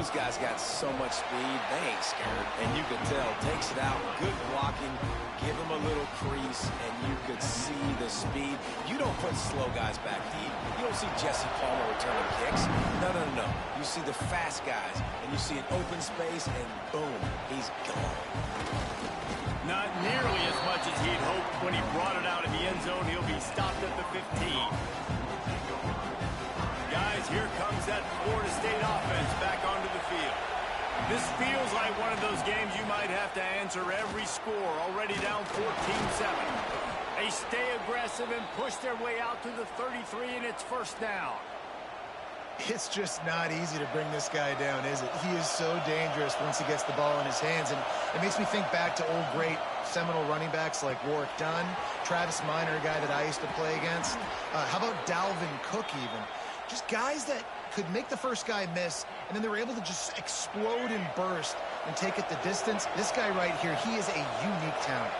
Those guys got so much speed, they ain't scared. And you could tell, takes it out, good blocking, give him a little crease, and you could see the speed. You don't put slow guys back deep. You don't see Jesse Palmer returning kicks. No, no, no, no. You see the fast guys, and you see an open space, and boom, he's gone. Not nearly as much as he'd hoped when he brought it out of the end zone. He'll be stopped at the 15. Guys, here comes that Florida State offense back onto the field. This feels like one of those games you might have to answer every score, already down 14-7. They stay aggressive and push their way out to the 33, and it's first down. It's just not easy to bring this guy down, is it? He is so dangerous once he gets the ball in his hands, and it makes me think back to old great Seminole running backs like Warwick Dunn, Travis Minor, a guy that I used to play against. How about Dalvin Cook even? Just guys that could make the first guy miss, and then they were able to just explode and burst and take it the distance. This guy right here, he is a unique talent.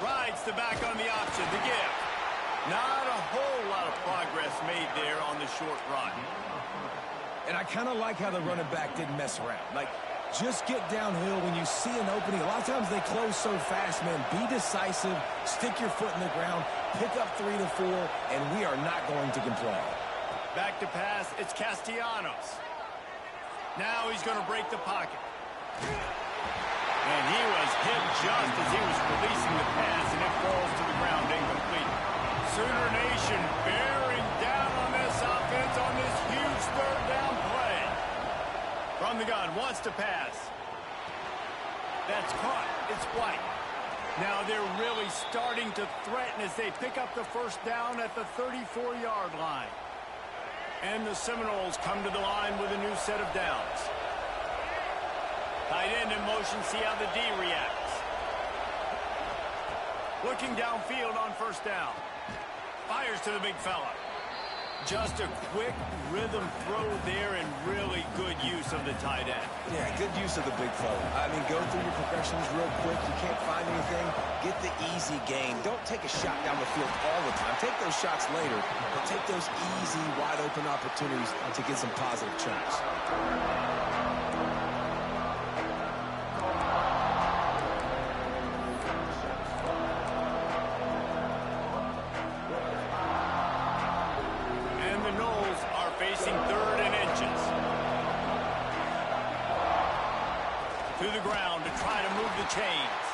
Rides the back on the option, the give. Not a whole lot of progress made there on the short run. And I kind of like how the running back didn't mess around. Like, just get downhill when you see an opening. A lot of times they close so fast, man. Be decisive, stick your foot in the ground, pick up 3 to 4, and we are not going to complain. Back to pass, it's Castellanos. Now he's going to break the pocket. And he was hit just as he was releasing the pass, and it falls to the ground incomplete. Sooner Nation bearing down on this offense on this huge third down play. From the gun, wants to pass. That's caught. It's White. Now they're really starting to threaten as they pick up the first down at the 34-yard line. And the Seminoles come to the line with a new set of downs. Tight end in motion, see how the D reacts. Looking downfield on first down. Fires to the big fella. Just a quick rhythm throw there and really good use of the tight end. Yeah, good use of the big fella. I mean, go through your progressions real quick. You can't find anything. Get the easy gain. Don't take a shot down the field all the time. Take those shots later, but take those easy, wide-open opportunities to get some positive chunks. Chains.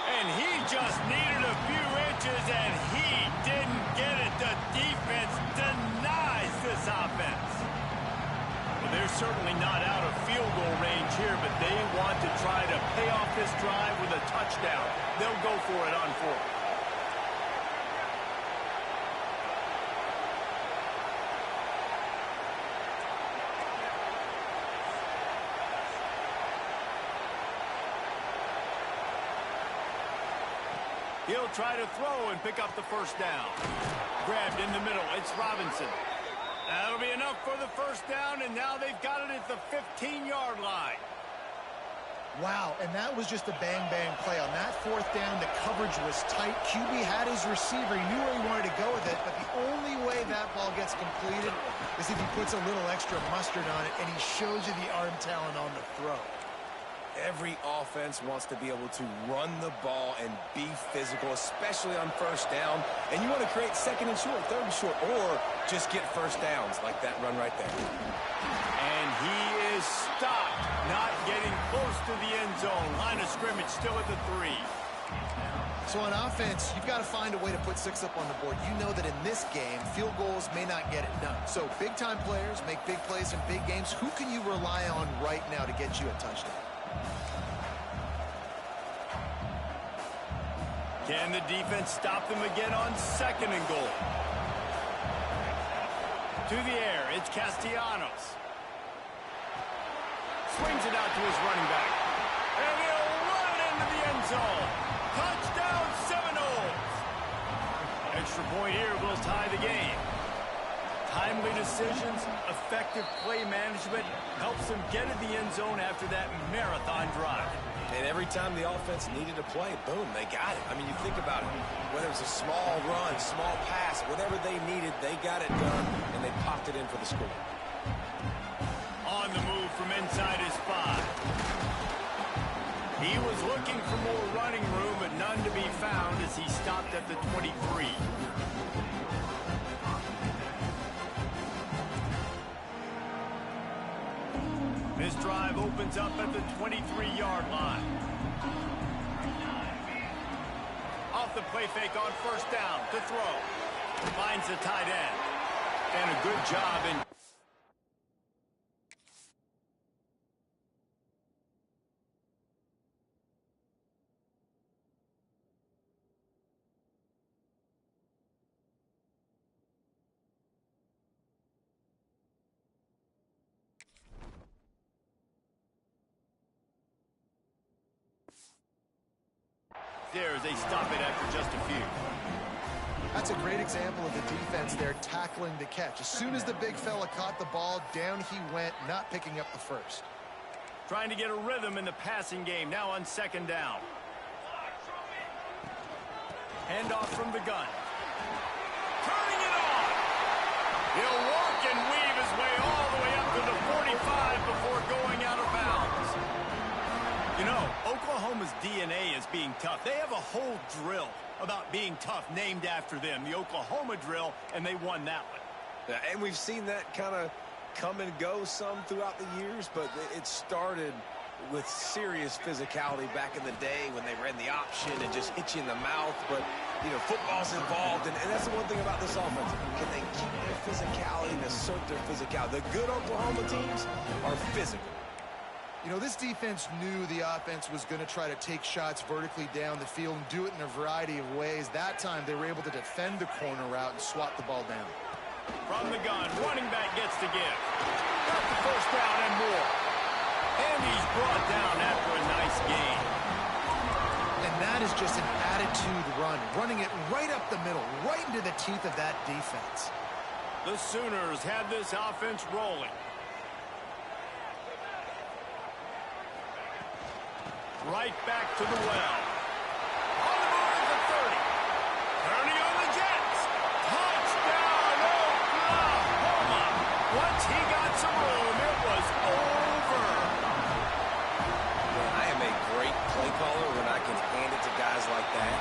And he just needed a few inches, and he didn't get it. The defense denies this offense. Well, they're certainly not out of field goal range here, but they want to try to pay off this drive with a touchdown. They'll go for it on fourth. He'll try to throw and pick up the first down. Grabbed in the middle. It's Robinson. That'll be enough for the first down, and now they've got it at the 15-yard line. Wow, and that was just a bang-bang play. On that fourth down, the coverage was tight. QB had his receiver. He knew where he wanted to go with it, but the only way that ball gets completed is if he puts a little extra mustard on it, and he shows you the arm talent on the throw. Every offense wants to be able to run the ball and be physical, especially on first down. And you want to create second and short, third and short, or just get first downs like that run right there. And he is stopped, not getting close to the end zone. Line of scrimmage still at the 3. So on offense, you've got to find a way to put 6 up on the board. You know that in this game, field goals may not get it done. So big-time players make big plays in big games. Who can you rely on right now to get you a touchdown? Can the defense stop them again on second and goal? To the air, it's Castellanos. Swings it out to his running back. And he'll run it into the end zone. Touchdown Seminoles! Extra point here will tie the game. Timely decisions, effective play management helps them get to the end zone after that marathon drive. And every time the offense needed a play, boom, they got it. I mean, you think about it, whether it's a small run, small pass, whatever they needed, they got it done, and they popped it in for the score. On the from inside his 5. He was looking for more running room, but none to be found as he stopped at the 23. This drive opens up at the 23-yard line. Off the play fake on first down to throw. Finds the tight end. And a good job in... There as they stop it after just a few. That's a great example of the defense there tackling the catch. As soon as the big fella caught the ball, down he went, not picking up the first. Trying to get a rhythm in the passing game, now on second down. Handoff from the gun. Turning it on. He'll walk and weave his way all the way up to the 45 before going out of bounds. You know, Oklahoma's DNA is being tough. They have a whole drill about being tough named after them, the Oklahoma drill, and they won that one. Yeah, and we've seen that kind of come and go some throughout the years, but it started with serious physicality back in the day when they ran the option and just hit you in the mouth. But, you know, football's involved, and that's the one thing about this offense. Can they keep their physicality and assert their physicality? The good Oklahoma teams are physical. You know, this defense knew the offense was going to try to take shots vertically down the field and do it in a variety of ways. That time, they were able to defend the corner route and swat the ball down. From the gun, running back gets to give. Got the first down and more. And he's brought down after a nice gain. And that is just an attitude run, running it right up the middle, right into the teeth of that defense. The Sooners had this offense rolling. Right back to the well. On the move at the 30. Turning on the Jets. Touchdown, Oklahoma. Once he got some room, it was over. Man, I am a great play caller when I can hand it to guys like that.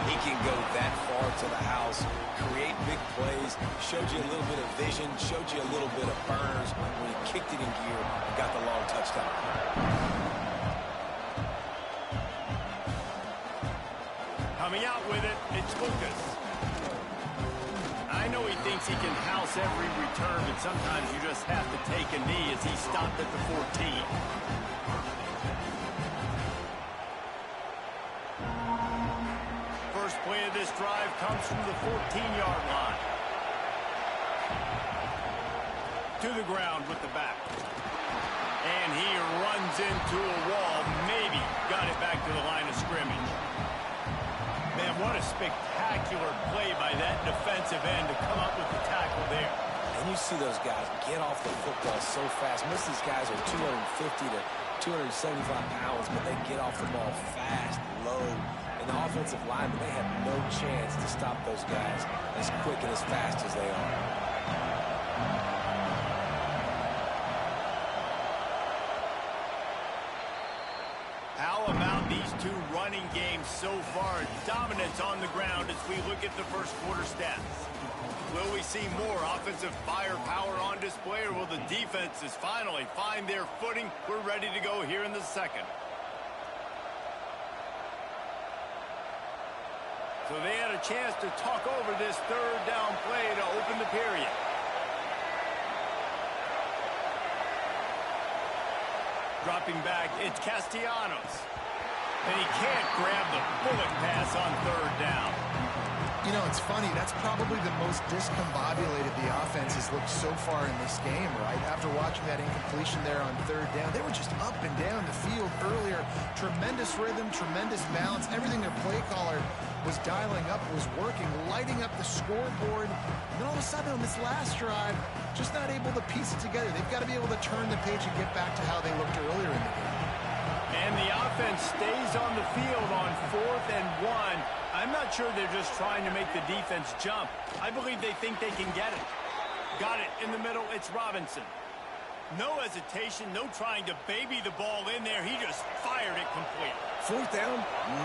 He can go that far to the house, create big plays, showed you a little bit of vision, showed you a little bit of burners when he kicked it in gear and got the long touchdown. Coming out with it, it's Lucas. I know he thinks he can house every return, but sometimes you just have to take a knee as he stopped at the 14. First play of this drive comes from the 14-yard line. To the ground with the back. And he runs into a wall, maybe got it back to the line of scrimmage. Man, what a spectacular play by that defensive end to come up with the tackle there. And you see those guys get off the football so fast. Most of these guys are 250 to 275 pounds, but they get off the ball fast, low. And the offensive linemen, they have no chance to stop those guys as quick and as fast as they are. How about these two running games so far? Dominance on the ground as we look at the first quarter stats. Will we see more offensive firepower on display, or will the defenses finally find their footing? We're ready to go here in the second. So they had a chance to talk over this third down play to open the period. Dropping back, it's Castellanos. And he can't grab the bullet pass on third down. You know, it's funny. That's probably the most discombobulated the offense has looked so far in this game, right? After watching that incompletion there on third down, they were just up and down the field earlier. Tremendous rhythm, tremendous balance. Everything their play caller was dialing up was working, lighting up the scoreboard. And then all of a sudden on this last drive, just not able to piece it together. They've got to be able to turn the page and get back to how they looked earlier in the game. And the offense stays on the field on 4th and 1. I'm not sure they're just trying to make the defense jump. I believe they think they can get it. Got it in the middle. It's Robinson. No hesitation, no trying to baby the ball in there. He just fired it complete. Fourth down,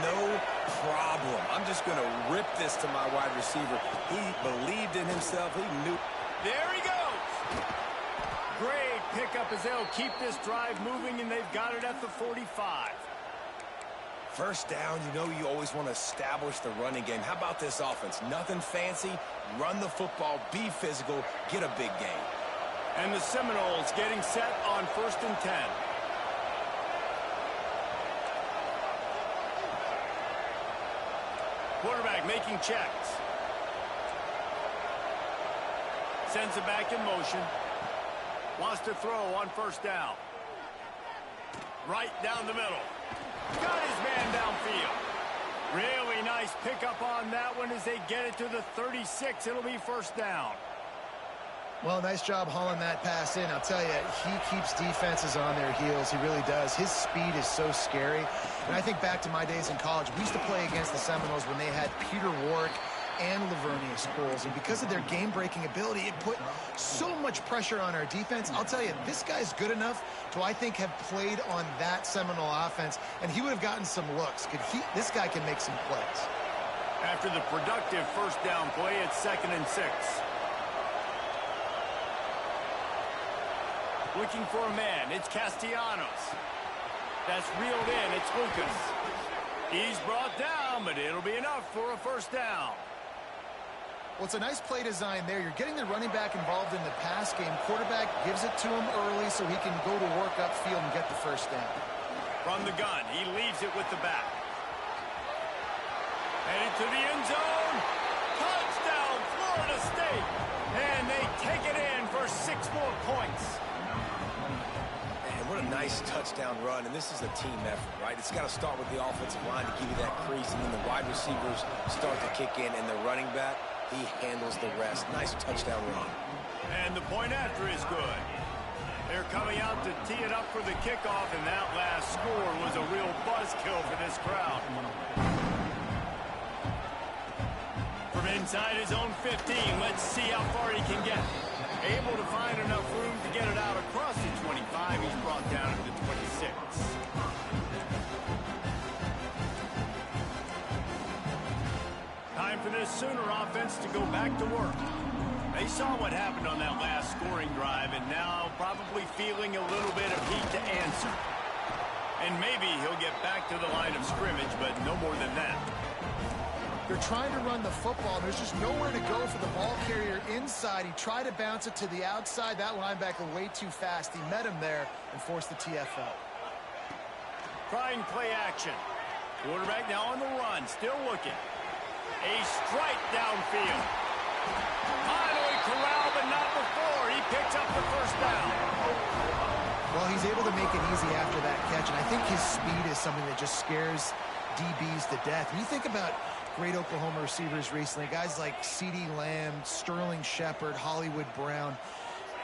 no problem. I'm just going to rip this to my wide receiver. He believed in himself. He knew. There he goes. Great pickup as they'll keep this drive moving, and they've got it at the 45. First down, you know you always want to establish the running game. How about this offense? Nothing fancy. Run the football, be physical, get a big gain. And the Seminoles getting set on 1st and 10. Quarterback making checks. Sends it back in motion. Wants to throw on 1st down. Right down the middle. Got his man downfield. Really nice pickup on that one as they get it to the 36. It'll be 1st down. Well, nice job hauling that pass in. I'll tell you, he keeps defenses on their heels. He really does. His speed is so scary. And I think back to my days in college, we used to play against the Seminoles when they had Peter Warwick and Lavernius Coles. And because of their game-breaking ability, it put so much pressure on our defense. I'll tell you, this guy's good enough to, I think, have played on that Seminole offense, and he would have gotten some looks. This guy can make some plays. After the productive 1st down play, it's 2nd and 6. Looking for a man. It's Castellanos. That's reeled in. It's Lucas. He's brought down, but it'll be enough for a 1st down. Well, it's a nice play design there. You're getting the running back involved in the pass game. Quarterback gives it to him early so he can go to work upfield and get the 1st down. From the gun, he leaves it with the back. Headed to the end zone. Touchdown, Florida State. And they take it in for 6 more points. Man, what a nice touchdown run, and this is a team effort, right? It's got to start with the offensive line to give you that crease, and then the wide receivers start to kick in, and the running back, he handles the rest. Nice touchdown run. And the point after is good. They're coming out to tee it up for the kickoff, and that last score was a real buzzkill for this crowd. From inside his own 15, let's see how far he can get. Able to find enough room to get it out across the 25. He's brought down to the 26. Time for this Sooner offense to go back to work. They saw what happened on that last scoring drive, and now probably feeling a little bit of heat to answer. And maybe he'll get back to the line of scrimmage, but no more than that. They're trying to run the football. There's just nowhere to go for the ball carrier inside. He tried to bounce it to the outside. That linebacker way too fast. He met him there and forced the TFL. Trying play action. Quarterback now on the run, still looking. A strike downfield. Finally corralled, but not before. He picks up the 1st down. Well, he's able to make it easy after that catch, and I think his speed is something that just scares DBs to death. And you think about great Oklahoma receivers recently, guys like CeeDee Lamb, Sterling Shepard, Hollywood Brown.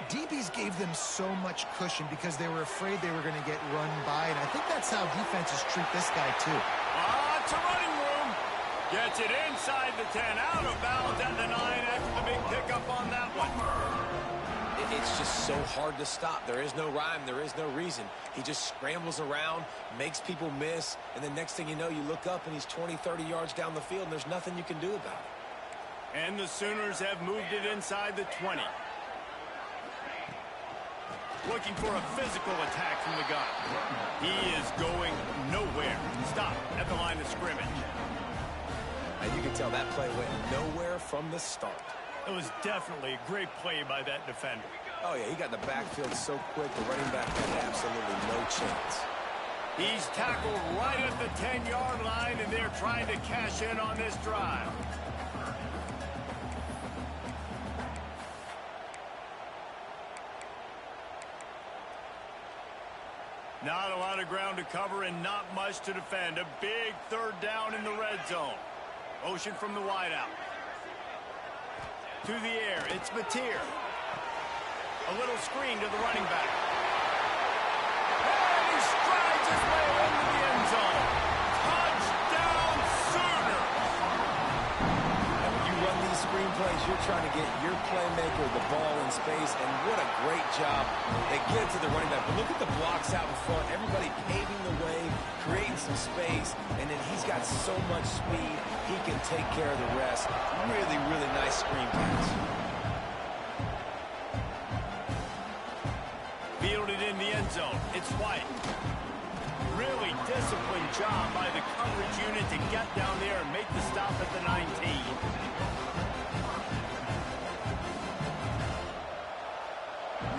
DBs gave them so much cushion because they were afraid they were going to get run by, and I think that's how defenses treat this guy too. It's a running room. Gets it inside the 10, out of bounds at the 9 after the big pickup on that one. It's just so hard to stop. There is no rhyme. There is no reason. He just scrambles around, makes people miss, and the next thing you know, you look up and he's 20, 30 yards down the field, and there's nothing you can do about it. And the Sooners have moved it inside the 20. Looking for a physical attack from the gun. He is going nowhere. Stop at the line of scrimmage. And you can tell that play went nowhere from the start. It was definitely a great play by that defender. Oh, yeah, he got in the backfield so quick, the running back had absolutely no chance. He's tackled right at the 10-yard line, and they're trying to cash in on this drive. Not a lot of ground to cover and not much to defend. A big 3rd down in the red zone. Motion from the wideout. To the air, it's Mateer. A little screen to the running back. And he strides his way into the end zone. Touchdown, Sooners! And when you run these screenplays, you're trying to get your playmaker the ball in space, and what a great job. They get it to the running back. But look at the blocks out in front. Everybody paving the way, creating some space, and then he's got so much speed, he can take care of the rest. Really, really nice screen pass. Fielded in the end zone. It's White. Really disciplined job by the coverage unit to get down there and make the stop at the 19.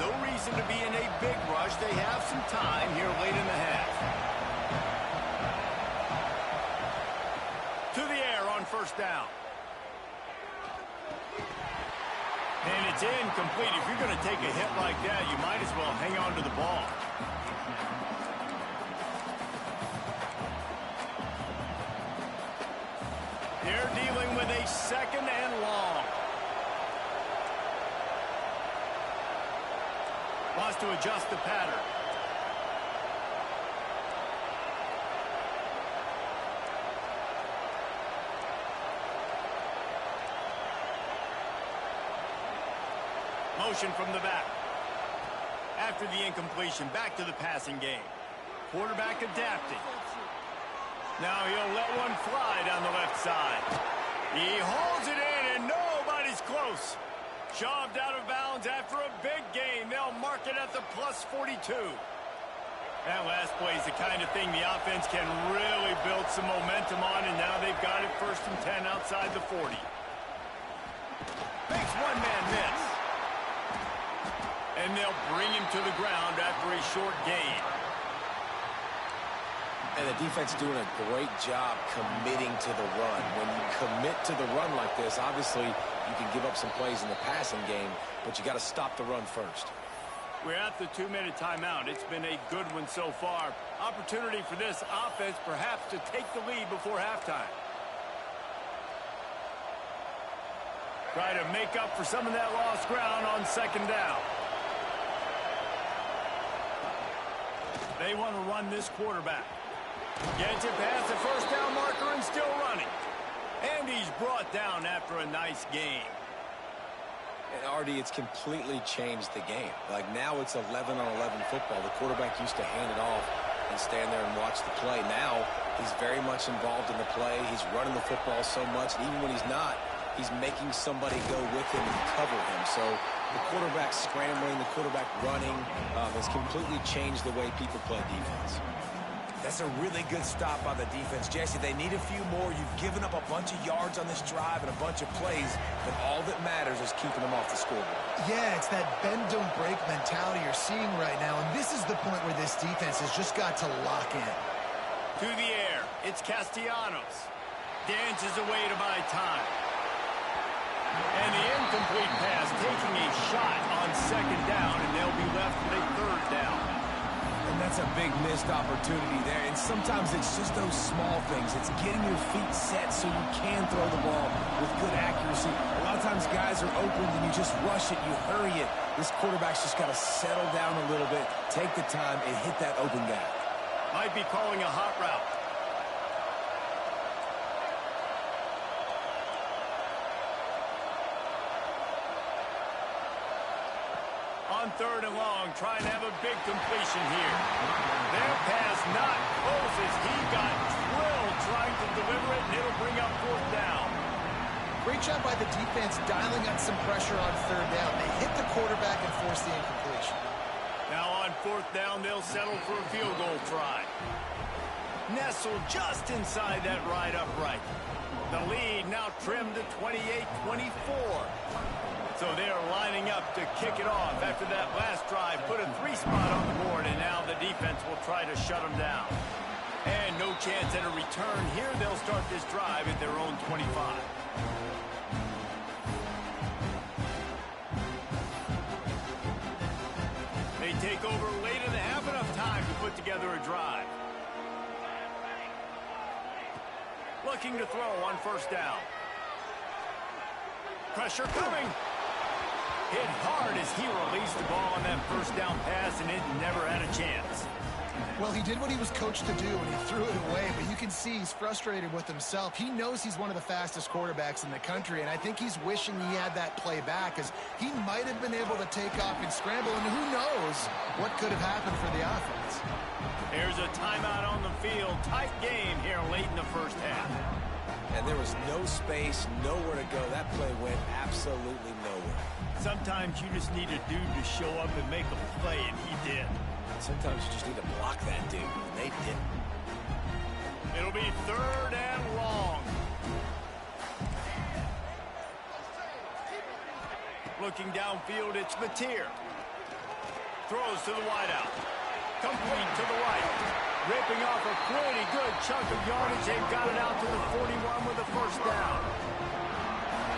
No reason to be in a big rush. They have some time here late in the half. To the air on first down. And it's incomplete. If you're going to take a hit like that, you might as well hang on to the ball. They're dealing with a second and long. Wants to adjust the pattern. Motion from the back. After the incompletion, back to the passing game. Quarterback adapting. Now he'll let one fly down the left side. He hauls it in, and nobody's close. Shoved out of bounds after a big gain. They'll mark it at the plus 42. That last play is the kind of thing the offense can really build some momentum on, and now they've got it 1st and 10 outside the 40. Makes one man miss. And they'll bring him to the ground after a short gain. And the defense doing a great job committing to the run. When you commit to the run like this, obviously you can give up some plays in the passing game, but you got to stop the run first. We're at the 2-minute timeout. It's been a good one so far. Opportunity for this offense perhaps to take the lead before halftime. Try to make up for some of that lost ground on second down. They want to run this quarterback. Gets it past the first down marker and still running. And he's brought down after a nice gain. And Artie, it's completely changed the game. Like now it's 11-on-11 football. The quarterback used to hand it off and stand there and watch the play. Now he's very much involved in the play. He's running the football so much. And even when he's not, he's making somebody go with him and cover him. So the quarterback scrambling, the quarterback running has completely changed the way people play defense. That's a really good stop by the defense. Jesse, they need a few more. You've given up a bunch of yards on this drive and a bunch of plays, but all that matters is keeping them off the scoreboard. Yeah, it's that bend, don't break mentality you're seeing right now, and this is the point where this defense has just got to lock in. To the air, it's Castellanos. Dances away to buy time. And the incomplete pass taking a shot on second down, and they'll be left with a third down. And that's a big missed opportunity there. And sometimes it's just those small things. It's getting your feet set so you can throw the ball with good accuracy. A lot of times guys are open and you just rush it, you hurry it. This quarterback's just got to settle down a little bit, take the time, and hit that open gap. Might be calling a hot route. On third and long, trying to have a big completion here. Their pass not close as he got drilled trying to deliver it, and it'll bring up fourth down. Great job by the defense dialing on some pressure on third down. They hit the quarterback and forced the incompletion. Now on fourth down, they'll settle for a field goal try. Nestled just inside that right upright. The lead now trimmed to 28-24. So they are lining up to kick it off after that last drive. Put a 3-spot on the board, and now the defense will try to shut them down. And no chance at a return here. They'll start this drive at their own 25. They take over late in the half, enough time to put together a drive. Looking to throw on first down. Pressure coming. Hit hard as he released the ball on that first down pass, and it never had a chance. Well, he did what he was coached to do, and he threw it away, but you can see he's frustrated with himself. He knows he's one of the fastest quarterbacks in the country, and I think he's wishing he had that play back, because he might have been able to take off and scramble, and who knows what could have happened for the offense. Here's a timeout on the field. Tight game here late in the first half. And there was no space, nowhere to go. That play went absolutely nowhere. Sometimes you just need a dude to show up and make a play, and he did. Sometimes you just need to block that dude, and they didn't. It'll be 3rd and long. Looking downfield, it's Mateer. Throws to the wideout. Complete to the right. Ripping off a pretty good chunk of yardage. They've got it out to the 41 with a first down.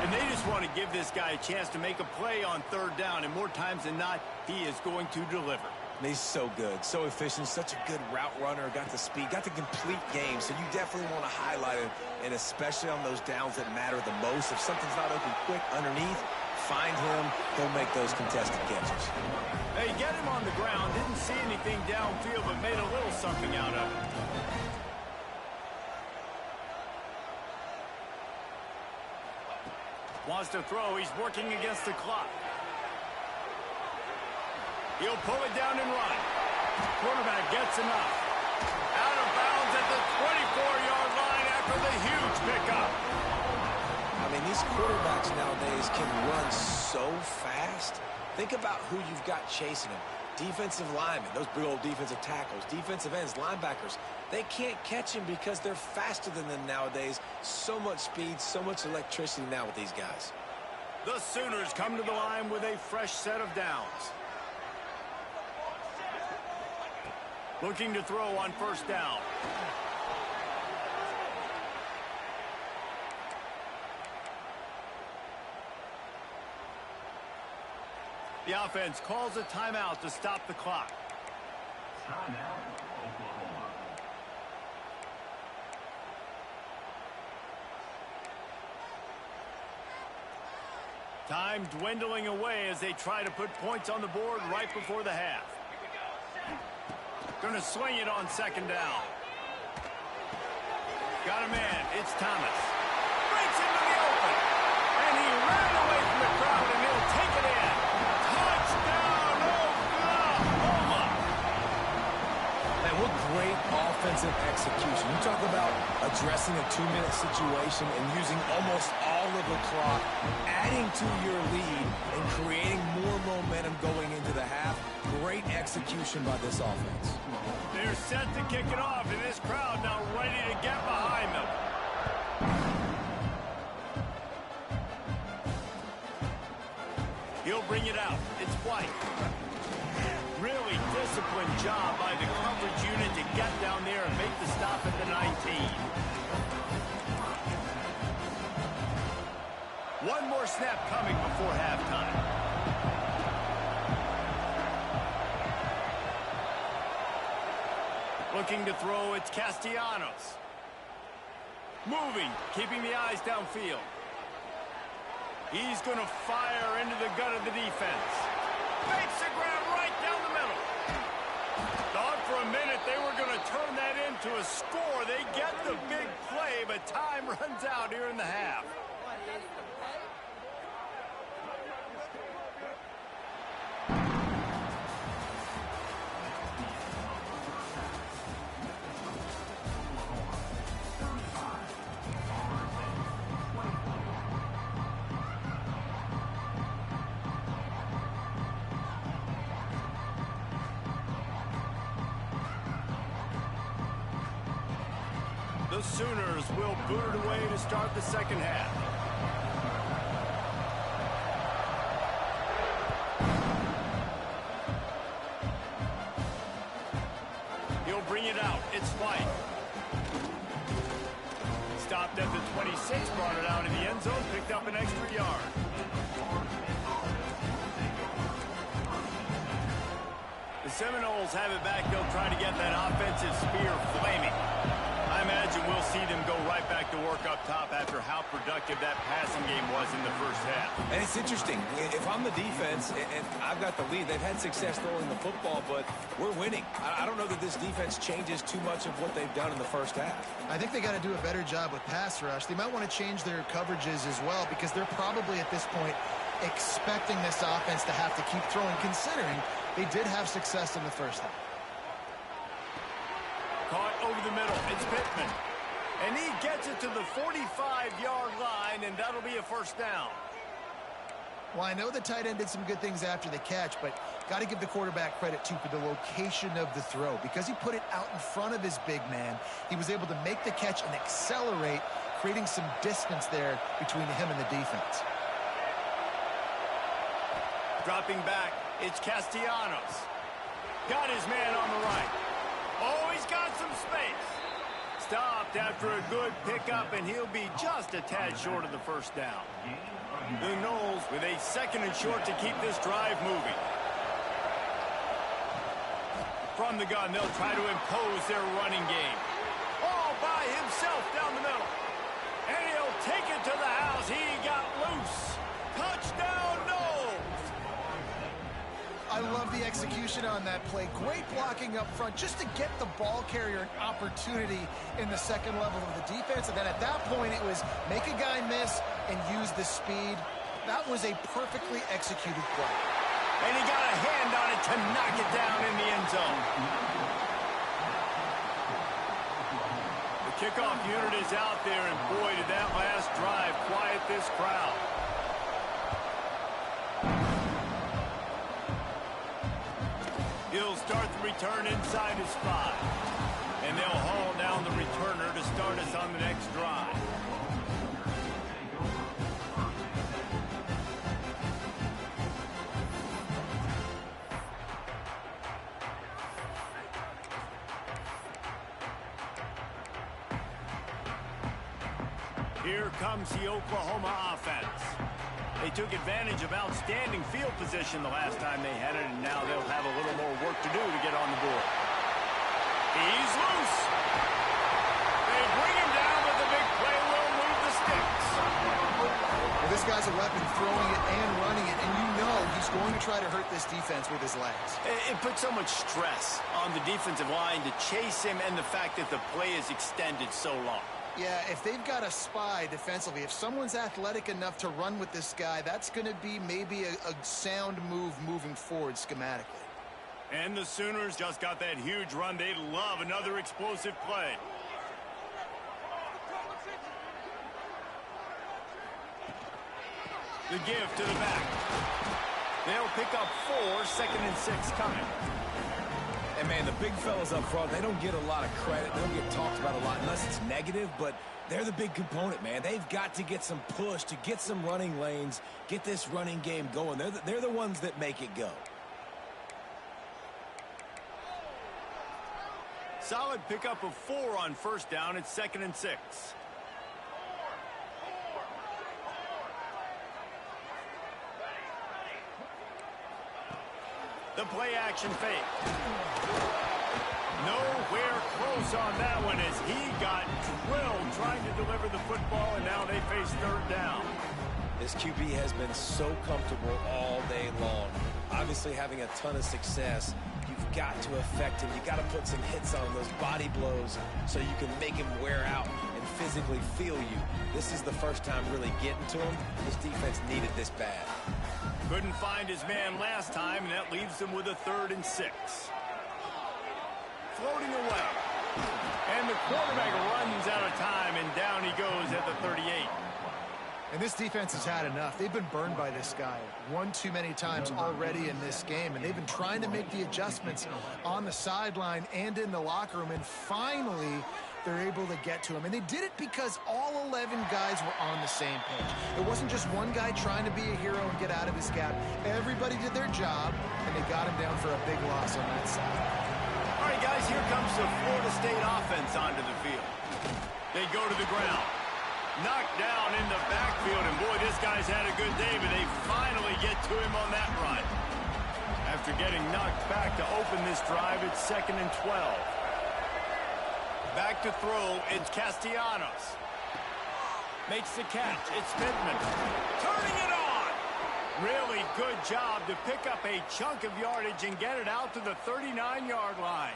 And they just want to give this guy a chance to make a play on 3rd down. And more times than not, he is going to deliver. He's so good, so efficient, such a good route runner, got the speed, got the complete game, so you definitely want to highlight him, and especially on those downs that matter the most. If something's not open quick underneath, find him, he'll make those contested catches. Hey, get him on the ground, didn't see anything downfield, but made a little something out of it. Wants to throw, he's working against the clock. He'll pull it down and run. Quarterback gets enough. Out of bounds at the 24-yard line after the huge pickup. I mean, these quarterbacks nowadays can run so fast. Think about who you've got chasing them. Defensive linemen, those big old defensive tackles, defensive ends, linebackers. They can't catch him because they're faster than them nowadays. So much speed, so much electricity now with these guys. The Sooners come to the line with a fresh set of downs. Looking to throw on 1st down. The offense calls a timeout to stop the clock. Time dwindling away as they try to put points on the board right before the half. Going to swing it on 2nd down. Got a man. It's Thomas. Breaks into the open. And he ran away from the crowd, and he'll take it in. Touchdown, Oklahoma! Man, what great offensive execution. You talk about addressing a 2-minute situation and using almost all of the clock, adding to your lead, and creating more momentum going into the half. Great execution by this offense. They're set to kick it off, and this crowd now ready to get behind them. He'll bring it out. It's White. Really disciplined job by the coverage unit to get down there and make the stop at the 19. One more snap coming before halftime. Looking to throw, it's Castellanos. Moving, keeping the eyes downfield. He's going to fire into the gut of the defense. Makes the grab right down the middle. Thought for a minute they were going to turn that into a score. They get the big play, but time runs out here in the half. The Sooners will boot it away to start the 2nd half. He'll bring it out. It's White. Stopped at the 26, brought it out in the end zone, picked up an extra yard. The Seminoles have it back. They'll try to get that offensive spear flaming. I imagine imagine we'll see them go right back to work up top after how productive that passing game was in the first half. And it's interesting. If I'm the defense and I've got the lead, they've had success throwing the football, but we're winning. I don't know that this defense changes too much of what they've done in the first half. I think they got to do a better job with pass rush. They might want to change their coverages as well because they're probably at this point expecting this offense to have to keep throwing, considering they did have success in the first half. Caught over the middle. It's Pittman. And he gets it to the 45-yard line, and that'll be a first down. Well, I know the tight end did some good things after the catch, but got to give the quarterback credit, too, for the location of the throw. Because he put it out in front of his big man, he was able to make the catch and accelerate, creating some distance there between him and the defense. Dropping back, it's Castellanos. Got his man on the right. Oh, he's got some space. Stopped after a good pickup, and he'll be just a tad short of the first down. The Knowles with a 2nd and short to keep this drive moving. From the gun, they'll try to impose their running game. All by himself down the middle. And he'll take it to the house. He got loose. Touchdown, Knowles. I love the execution on that play. Great blocking up front just to get the ball carrier an opportunity in the second level of the defense. And then at that point, it was make a guy miss and use the speed. That was a perfectly executed play. And he got a hand on it to knock it down in the end zone. The kickoff unit is out there, and boy, did that last drive quiet this crowd. He'll start the return inside his 5. And they'll haul down the returner to start us on the next drive. Here comes the Oklahoma offense. They took advantage of outstanding field position the last time they had it, and now they'll have a little more work to do to get on the board. He's loose. They bring him down, but the big play will move the sticks. Well, this guy's a weapon, throwing it and running it, and you know he's going to try to hurt this defense with his legs. It puts so much stress on the defensive line to chase him, and the fact that the play is extended so long. Yeah, if they've got a spy defensively, if someone's athletic enough to run with this guy, that's going to be maybe a sound move moving forward schematically. And the Sooners just got that huge run. They love another explosive play. The give to the back. They'll pick up 4, 2nd and 6 coming. And, man, the big fellas up front, they don't get a lot of credit. They don't get talked about a lot unless it's negative, but they're the big component, man. They've got to get some push to get some running lanes, get this running game going. They're the ones that make it go. Solid pickup of 4 on first down. It's 2nd and 6. The play action fake. Nowhere close on that one as he got drilled trying to deliver the football, and now they face 3rd down. This QB has been so comfortable all day long. Obviously having a ton of success. You've got to affect him. You've got to put some hits on him, those body blows, so you can make him wear out and physically feel you. This is the first time really getting to him. This defense needed this bad. Couldn't find his man last time, and that leaves them with a 3rd and 6. Floating away. And the quarterback runs out of time, and down he goes at the 38. And this defense has had enough. They've been burned by this guy one too many times already in this game, and they've been trying to make the adjustments on the sideline and in the locker room, and finally they're able to get to him. And they did it because all 11 guys were on the same page. It wasn't just one guy trying to be a hero and get out of his gap. Everybody did their job, and they got him down for a big loss on that side. All right, guys, here comes the Florida State offense onto the field. They go to the ground. Knocked down in the backfield, and boy, this guy's had a good day, but they finally get to him on that run. After getting knocked back to open this drive, it's 2nd and 12. Back to throw, it's Castellanos. Makes the catch, it's Pittman. Turning it on! Really good job to pick up a chunk of yardage and get it out to the 39-yard line.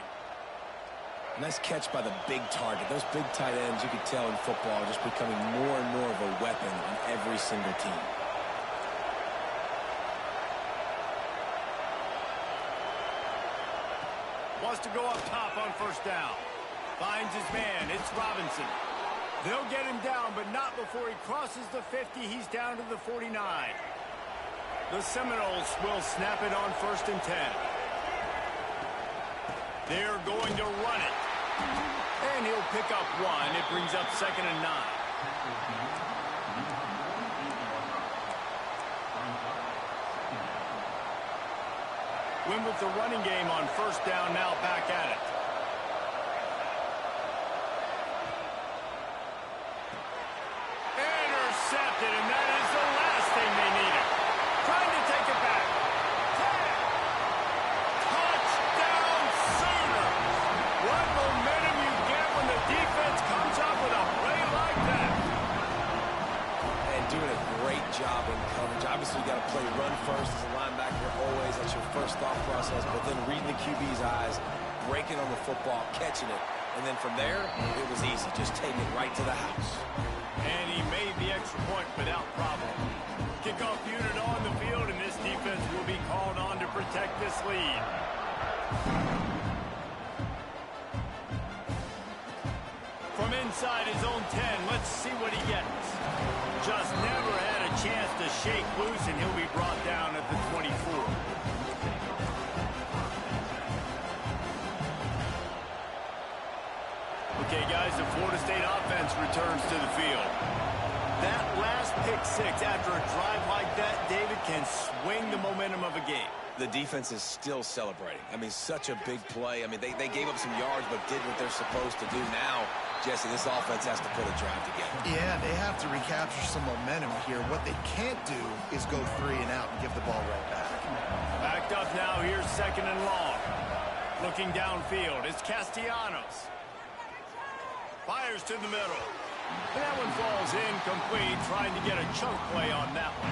Nice catch by the big target. Those big tight ends, you could tell in football, are just becoming more and more of a weapon on every single team. Wants to go up top on first down. Finds his man. It's Robinson. They'll get him down, but not before he crosses the 50. He's down to the 49. The Seminoles will snap it on 1st and 10. They're going to run it. And he'll pick up 1. It brings up 2nd and 9. Win with the running game on first down, now back at it. Intercepted, and that is the last thing they needed. Trying to take it back. Touchdown Sooners! What momentum you get when the defense comes up with a play like that. And doing a great job in coverage. Obviously, you got to play run first as a linebacker always. That's your first thought process. But then reading the QB's eyes, breaking on the football, catching it. And then from there, it was easy. Just take it right to the house. And he made the extra point without problem. Kickoff unit on the field, and this defense will be called on to protect this lead. From inside his own 10, let's see what he gets. Just never had a chance to shake loose, and he'll be brought down at the 24. Okay, guys, the Florida State offense returns to the field. That last pick-6 after a drive like that, David, can swing the momentum of a game. The defense is still celebrating. I mean, such a big play. I mean, they gave up some yards but did what they're supposed to do. Now, Jesse, this offense has to put a drive together. Yeah, they have to recapture some momentum here. What they can't do is go 3 and out and give the ball right back. Backed up now, here's 2nd and long. Looking downfield, it's Castellanos. Fires to the middle. And that one falls incomplete, trying to get a chunk play on that one.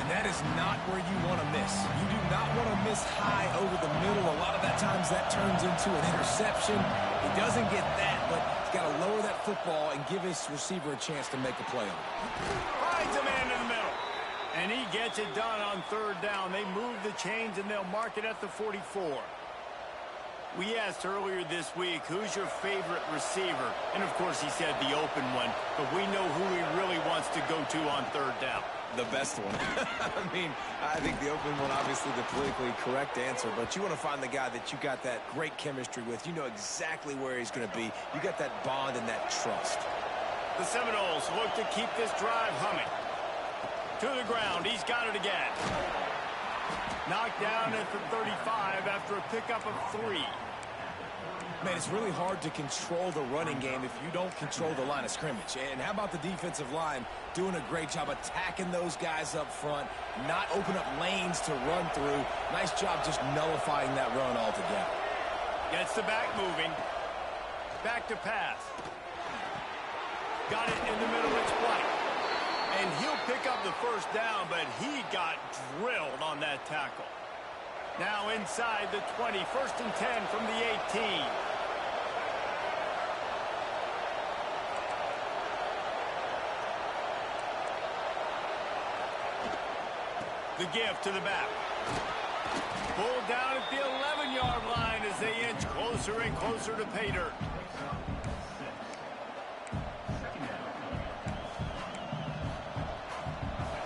And that is not where you want to miss. You do not want to miss high over the middle. A lot of that times that turns into an interception. He doesn't get that, but he's got to lower that football and give his receiver a chance to make a play on it. Finds a man in the middle. And he gets it done on 3rd down. They move the chains, and they'll mark it at the 44. We asked earlier this week, who's your favorite receiver? And, of course, he said the open one. But we know who he really wants to go to on 3rd down. The best one. I mean, I think the open one, obviously the politically correct answer, but you want to find the guy that you got that great chemistry with. You know exactly where he's going to be. You got that bond and that trust. The Seminoles look to keep this drive humming. To the ground. He's got it again. Knocked down at the 35 after a pickup of 3. Man, it's really hard to control the running game if you don't control the line of scrimmage. And how about the defensive line doing a great job attacking those guys up front, not open up lanes to run through. Nice job just nullifying that run altogether. Gets the back moving. Back to pass. Got it in the middle. It's White. And he'll pick up the 1st down, but he got drilled on that tackle. Now inside the 20, 1st and 10 from the 18. The give to the back. Pulled down at the 11-yard line as they inch closer and closer to pay dirt.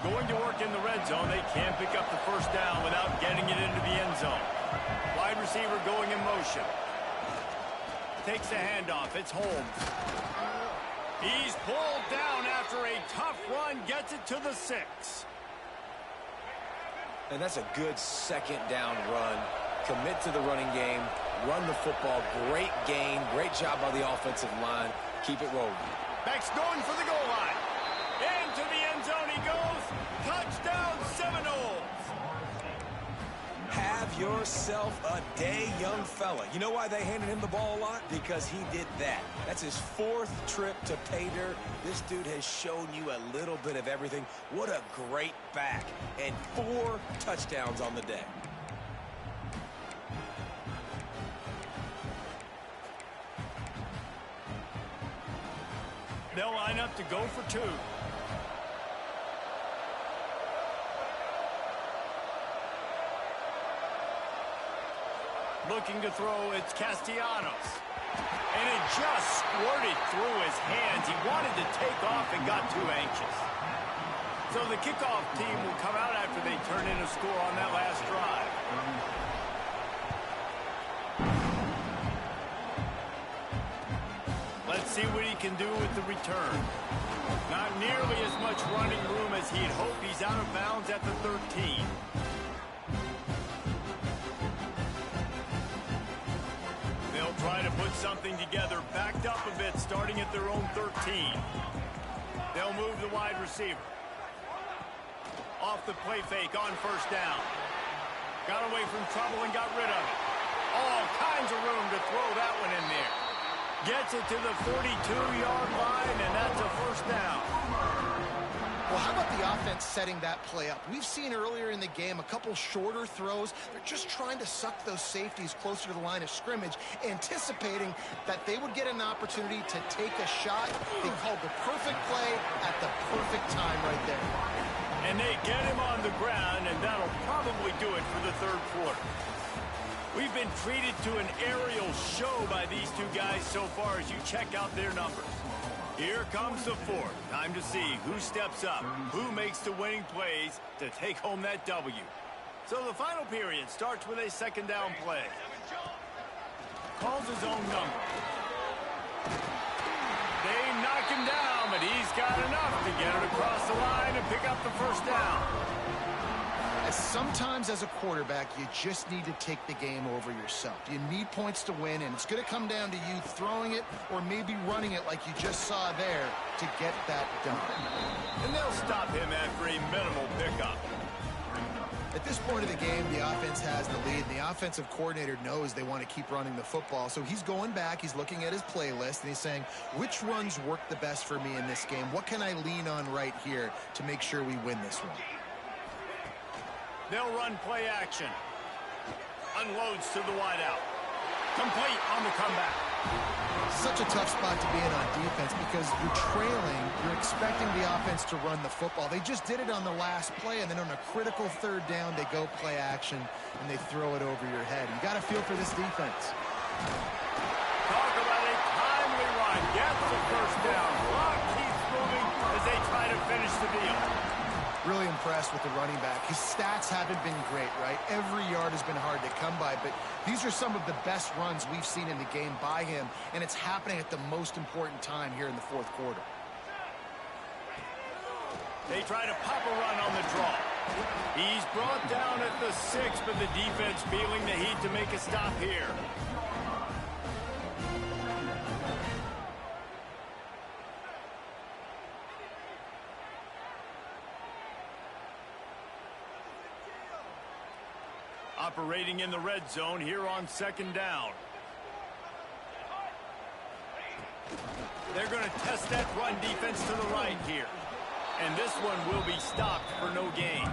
Going to work in the red zone. They can't pick up the 1st down without getting it into the end zone. Wide receiver going in motion. Takes the handoff. It's Holmes. He's pulled down after a tough run. Gets it to the 6. And that's a good 2nd down run. Commit to the running game. Run the football. Great gain. Great job by the offensive line. Keep it rolling. Beck's going for the goal line. Into the end zone he goes. Touchdown Seminoles. Have Have yourself a day, young fella. You know why they handed him the ball a lot? Because he did that. That's his 4th trip to pay dirt. This dude has shown you a little bit of everything. What a great back. And 4 touchdowns on the day. They'll line up to go for 2. Looking to throw, it's Castellanos. And it just squirted through his hands. He wanted to take off and got too anxious. So the kickoff team will come out after they turn in a score on that last drive. Let's see what he can do with the return. Not nearly as much running room as he'd hoped. He's out of bounds at the 13. They'll try to put something together, backed up a bit, starting at their own 13. They'll move the wide receiver. Off the play fake on first down. Got away from trouble and got rid of it. All kinds of room to throw that one in there. Gets it to the 42-yard line, and that's a first down. Well, how about the offense setting that play up? We've seen earlier in the game a couple shorter throws. They're just trying to suck those safeties closer to the line of scrimmage, anticipating that they would get an opportunity to take a shot. They called the perfect play at the perfect time right there. And they get him on the ground, and that'll probably do it for the third quarter. We've been treated to an aerial show by these two guys so far as you check out their numbers. Here comes the 4th. Time to see who steps up, who makes the winning plays to take home that W. So the final period starts with a second down play. Calls his own number. They knock him down, but he's got enough to get it across the line and pick up the first down. Sometimes as a quarterback, you just need to take the game over yourself. You need points to win, and it's going to come down to you throwing it or maybe running it like you just saw there to get that done. And they'll stop him after a minimal pickup. At this point of the game, the offense has the lead, and the offensive coordinator knows they want to keep running the football. So he's going back, he's looking at his playlist, and he's saying, which runs work the best for me in this game? What can I lean on right here to make sure we win this one? They'll run play action. Unloads to the wideout. Complete on the comeback. Such a tough spot to be in on defense because you're trailing, you're expecting the offense to run the football. They just did it on the last play, and then on a critical third down, they go play action, and they throw it over your head. You got to feel for this defense. Talk about a timely run. Gets the first down. Clock keeps moving as they try to finish the deal. Really impressed with the running back. His stats haven't been great, right? Every yard has been hard to come by, but these are some of the best runs we've seen in the game by him, and it's happening at the most important time here in the 4th quarter. They try to pop a run on the draw. He's brought down at the 6, but the defense feeling the heat to make a stop here. Operating in the red zone here on second down. They're going to test that run defense to the right here. And this one will be stopped for no gain.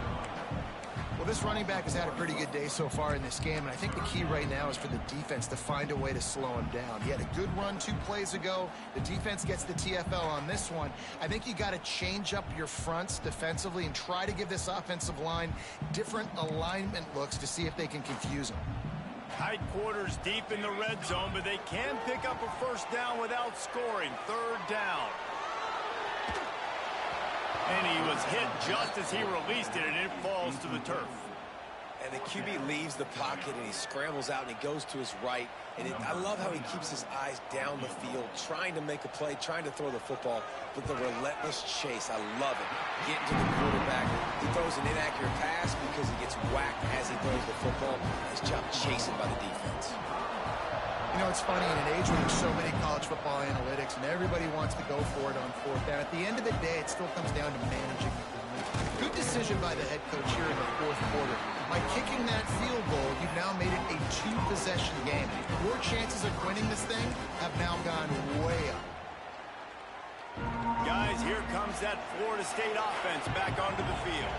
Well, this running back has had a pretty good day so far in this game, and I think the key right now is for the defense to find a way to slow him down. He had a good run 2 plays ago. The defense gets the TFL on this one. I think you got to change up your fronts defensively and try to give this offensive line different alignment looks to see if they can confuse him. Tight quarters deep in the red zone, but they can pick up a first down without scoring. Third down. And he was hit just as he released it, and it falls to the turf. And the QB leaves the pocket, and he scrambles out, and he goes to his right. And I love how he keeps his eyes down the field, trying to make a play, trying to throw the football, but the relentless chase. I love it. Getting to the quarterback. He throws an inaccurate pass because he gets whacked as he throws the football. Nice job chasing by the defense. You know, it's funny, in an age where there's so many college football analytics and everybody wants to go for it on 4th down, at the end of the day, it still comes down to managing. Good decision by the head coach here in the 4th quarter. By kicking that field goal, you've now made it a two-possession game. Your chances of winning this thing have now gone way up. Guys, here comes that Florida State offense back onto the field.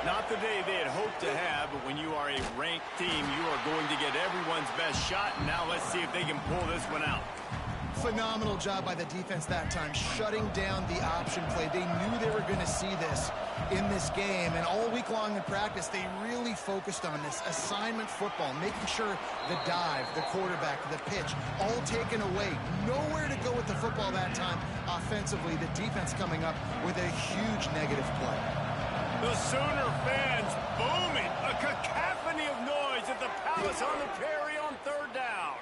Not the day they had hoped to have, but when you are a ranked team, you are going to get everyone's best shot. And now let's see if they can pull this one out. Phenomenal job by the defense that time, shutting down the option play. They knew they were going to see this in this game, and all week long in practice, they really focused on this assignment football, making sure the dive, the quarterback, the pitch, all taken away. Nowhere to go with the football that time offensively. The defense coming up with a huge negative play. The Sooner fans booming, a cacophony of noise at the Palace on the Prairie on third down.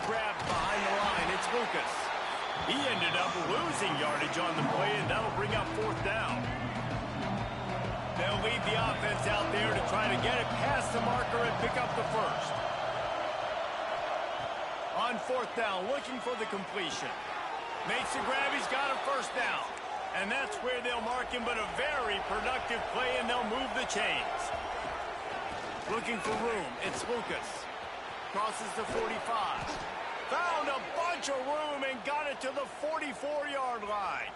Grabbed behind the line, it's Lucas. He ended up losing yardage on the play, and that'll bring up fourth down. They'll lead the offense out there to try to get it past the marker and pick up the first. On fourth down, looking for the completion. Makes the grab, he's got a first down. And that's where they'll mark him, but a very productive play, and they'll move the chains. Looking for room, it's Lucas. Crosses the 45. Found a bunch of room and got it to the 44-yard line.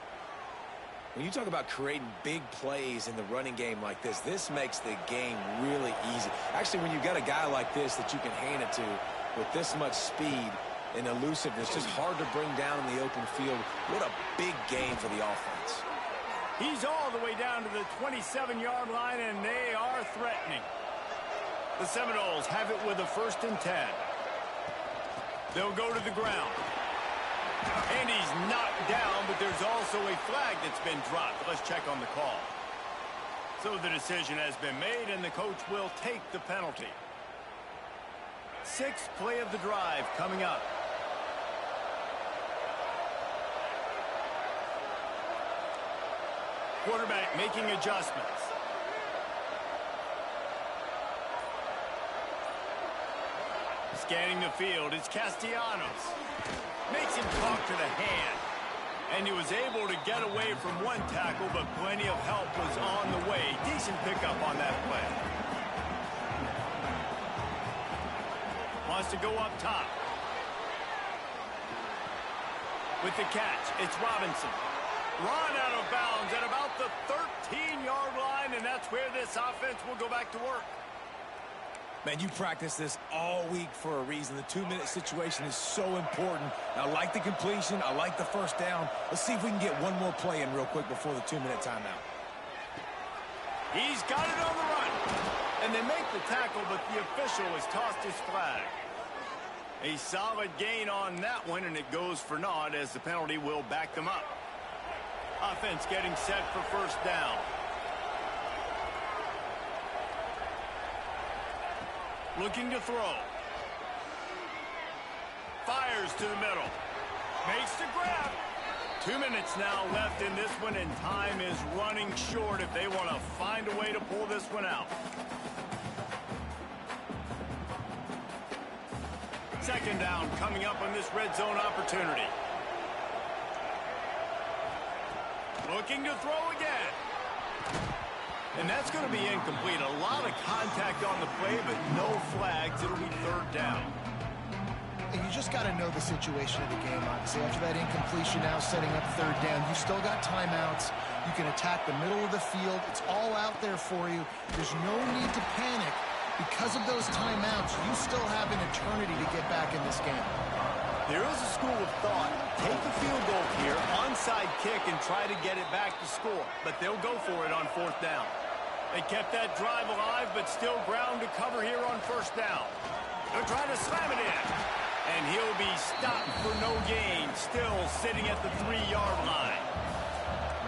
When you talk about creating big plays in the running game like this makes the game really easy. Actually, when you've got a guy like this that you can hand it to with this much speed and elusiveness, just hard to bring down in the open field. What a big game for the offense. He's all the way down to the 27-yard line, and they are threatening. The Seminoles have it with a 1st and 10. They'll go to the ground. And he's knocked down, but there's also a flag that's been dropped. Let's check on the call. So the decision has been made, and the coach will take the penalty. 6th play of the drive coming up. Quarterback making adjustments. Scanning the field, it's Castellanos. Makes him talk to the hand. And he was able to get away from one tackle, but plenty of help was on the way. Decent pickup on that play. Wants to go up top. With the catch, it's Robinson. Run out of bounds at about the 13-yard line, and that's where this offense will go back to work. Man, you practice this all week for a reason. The 2-minute situation is so important. I like the completion. I like the first down. Let's see if we can get one more play in real quick before the 2-minute timeout. He's got it on the run. And they make the tackle, but the official has tossed his flag. A solid gain on that one, and it goes for naught as the penalty will back them up. Offense getting set for first down. Looking to throw. Fires to the middle. Makes the grab. 2 minutes now left in this one, and time is running short if they want to find a way to pull this one out. Second down coming up on this red zone opportunity. Looking to throw again. And that's going to be incomplete. A lot of contact on the play, but no flags. It'll be third down. And you just got to know the situation of the game, obviously. After that incompletion now setting up third down, you still got timeouts. You can attack the middle of the field. It's all out there for you. There's no need to panic. Because of those timeouts, you still have an eternity to get back in this game. There is a school of thought. Take the field goal here, onside kick, and try to get it back to score. But they'll go for it on fourth down. They kept that drive alive, but still ground to cover here on first down. They're trying to slam it in. And he'll be stopped for no gain, still sitting at the 3-yard line.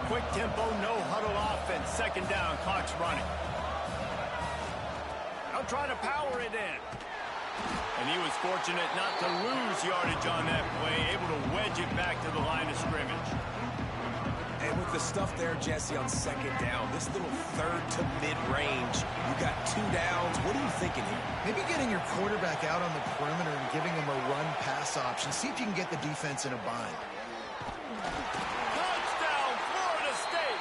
Quick tempo, no huddle offense. Second down, clock's running. They'll try to power it in. And he was fortunate not to lose yardage on that play, able to wedge it back to the line of scrimmage. And with the stuff there, Jesse, on second down, this little third to mid-range, you got 2 downs. What are you thinking here? Maybe getting your quarterback out on the perimeter and giving him a run-pass option. See if you can get the defense in a bind. Touchdown, Florida State!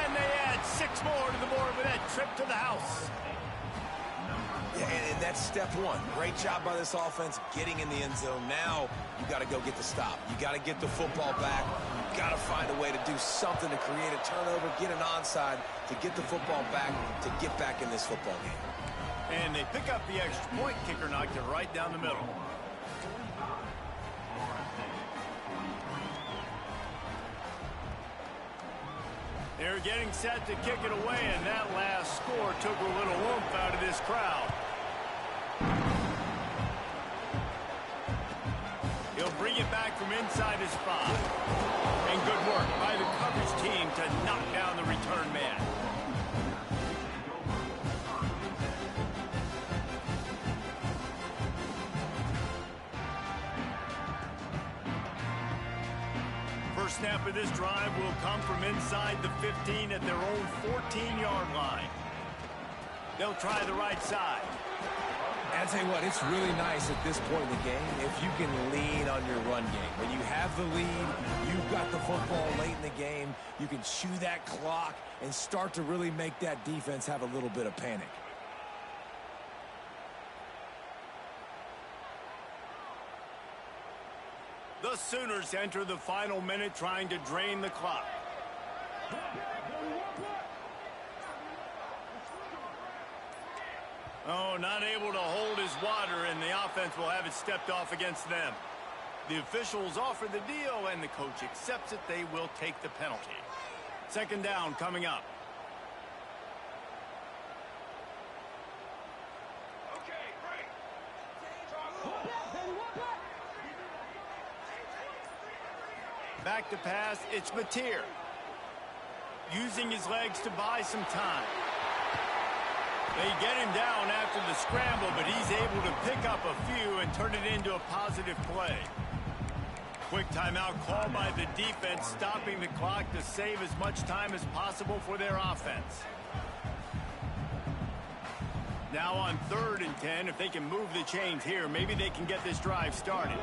And they add 6 more to the board with that trip to the house. Yeah, and that's step one. Great job by this offense getting in the end zone. Now you got to go get the stop. You got to get the football back. You got to find a way to do something to create a turnover, get an onside, to get the football back, to get back in this football game. And they pick up the extra point. Kicker knocked it right down the middle. They're getting set to kick it away, and that last score took a little oomph out of this crowd. He'll bring it back from inside his 5. And good work by the coverage team to knock down the return man. First snap of this drive will come from inside the 15 at their own 14-yard line. They'll try the right side. And I tell you what, it's really nice at this point in the game if you can lean on your run game. When you have the lead, you've got the football late in the game, you can chew that clock and start to really make that defense have a little bit of panic. The Sooners enter the final minute trying to drain the clock. Oh, not able to hold his water, and the offense will have it stepped off against them. The officials offer the deal, and the coach accepts it. They will take the penalty. Second down coming up. Back to pass, it's Mateer. Using his legs to buy some time. They get him down after the scramble, but he's able to pick up a few and turn it into a positive play. Quick timeout called by the defense, stopping the clock to save as much time as possible for their offense. Now on 3rd and 10, if they can move the chains here, maybe they can get this drive started.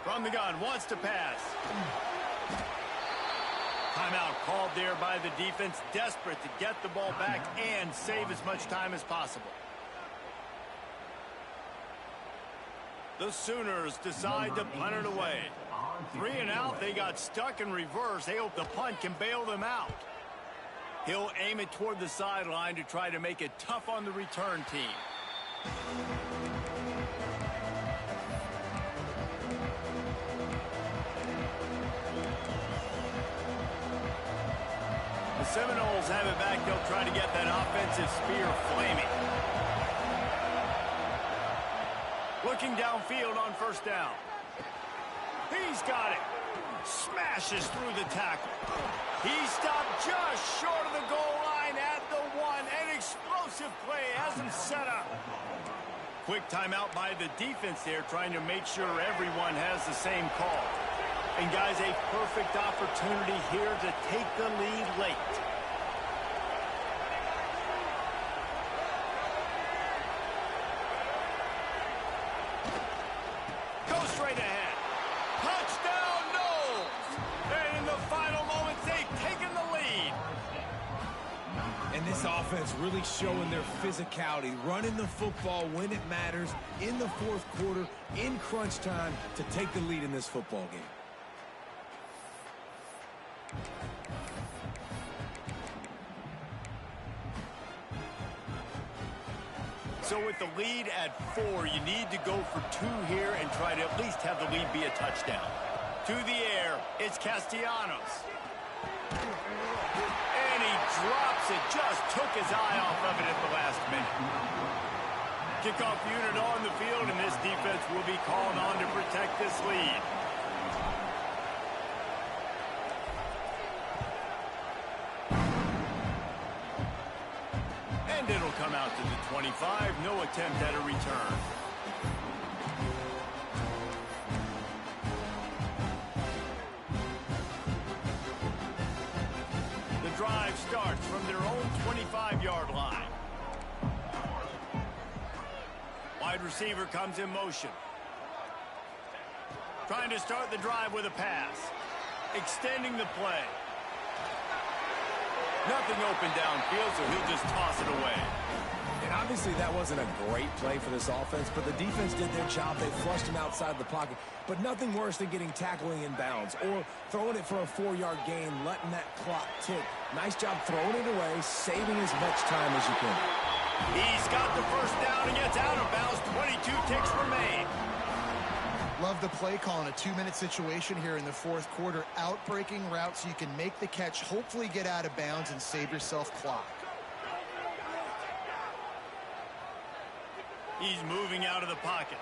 From the gun, wants to pass. Timeout called there by the defense, desperate to get the ball back and save as much time as possible. The Sooners decide to punt it away. 3 and out, they got stuck in reverse. They hope the punt can bail them out. He'll aim it toward the sideline to try to make it tough on the return team. The Seminoles have it back. They'll try to get that offensive spear flaming. Looking downfield on first down. He's got it. Smashes through the tackle. He stopped just short of the goal line at the 1. An explosive play has him set up. Quick timeout by the defense there, trying to make sure everyone has the same call. And, guys, a perfect opportunity here to take the lead late. Go straight ahead. Touchdown, Knowles! And in the final moments, they've taken the lead. And this offense really showing their physicality, running the football when it matters, in the 4th quarter, in crunch time, to take the lead in this football game. So with the lead at 4, you need to go for 2 here and try to at least have the lead be a touchdown. To the air, it's Castellanos. And he drops it, just took his eye off of it at the last minute. Kickoff unit on the field, and this defense will be called on to protect this lead. And it'll come out to the 25. No attempt at a return. The drive starts from their own 25-yard line. Wide receiver comes in motion. Trying to start the drive with a pass. Extending the play. Nothing open downfield, so he'll just toss it away. And obviously that wasn't a great play for this offense, but the defense did their job. They flushed him outside the pocket. But nothing worse than getting tackling in bounds or throwing it for a 4-yard gain, letting that clock tick. Nice job throwing it away, saving as much time as you can. He's got the first down and gets out of bounds. 22 ticks remain. Love the play call in a 2-minute situation here in the fourth quarter. Outbreaking route so you can make the catch, hopefully get out of bounds, and save yourself clock. He's moving out of the pocket.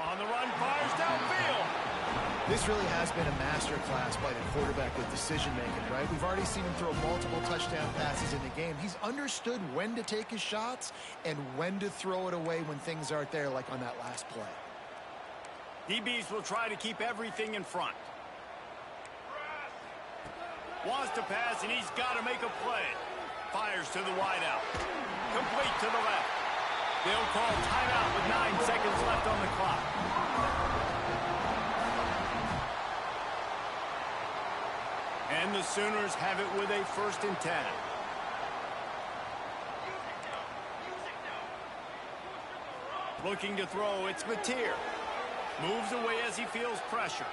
On the run, fires downfield. This really has been a masterclass by the quarterback with decision-making, right? We've already seen him throw multiple touchdown passes in the game. He's understood when to take his shots and when to throw it away when things aren't there, like on that last play. DBs will try to keep everything in front. Wants to pass, and he's got to make a play. Fires to the wideout. Complete to the left. They'll call timeout with 9 seconds left on the clock. And the Sooners have it with a 1st and 10. Looking to throw, it's Mateer. Moves away as he feels pressure.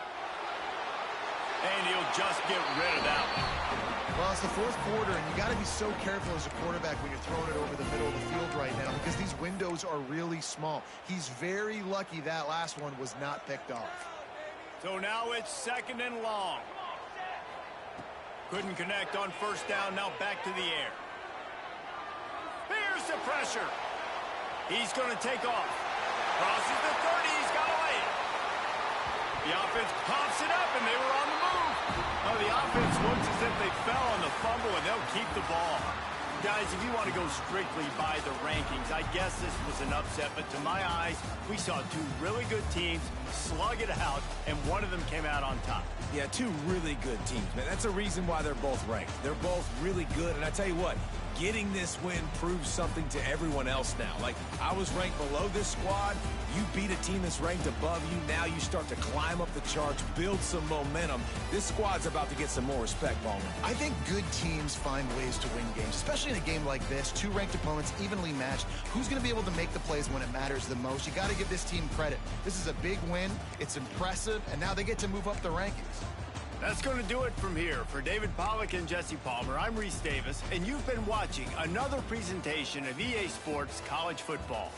And he'll just get rid of that one. Well, it's the fourth quarter, and you got to be so careful as a quarterback when you're throwing it over the middle of the field right now because these windows are really small. He's very lucky that last one was not picked off. So now it's 2nd and long. Couldn't connect on 1st down, now back to the air. Here's the pressure. He's going to take off. Crosses the 30, he's got away. The offense pops it up, and they were on the move. Oh, the offense looks as if they fell on the fumble, and they'll keep the ball. Guys, if you want to go strictly by the rankings, I guess this was an upset, but to my eyes, we saw 2 really good teams slug it out, and one of them came out on top. Yeah, 2 really good teams, man. That's a reason why they're both ranked. They're both really good, and I tell you what, getting this win proves something to everyone else now. Like, I was ranked below this squad. You beat a team that's ranked above you. Now you start to climb up the charts, build some momentum. This squad's about to get some more respect, Ballman. I think good teams find ways to win games, especially in a game like this. 2 ranked opponents, evenly matched. Who's going to be able to make the plays when it matters the most? You got to give this team credit. This is a big win. It's impressive, and now they get to move up the rankings. That's going to do it from here. For David Pollack and Jesse Palmer, I'm Reese Davis, and you've been watching another presentation of EA Sports College Football.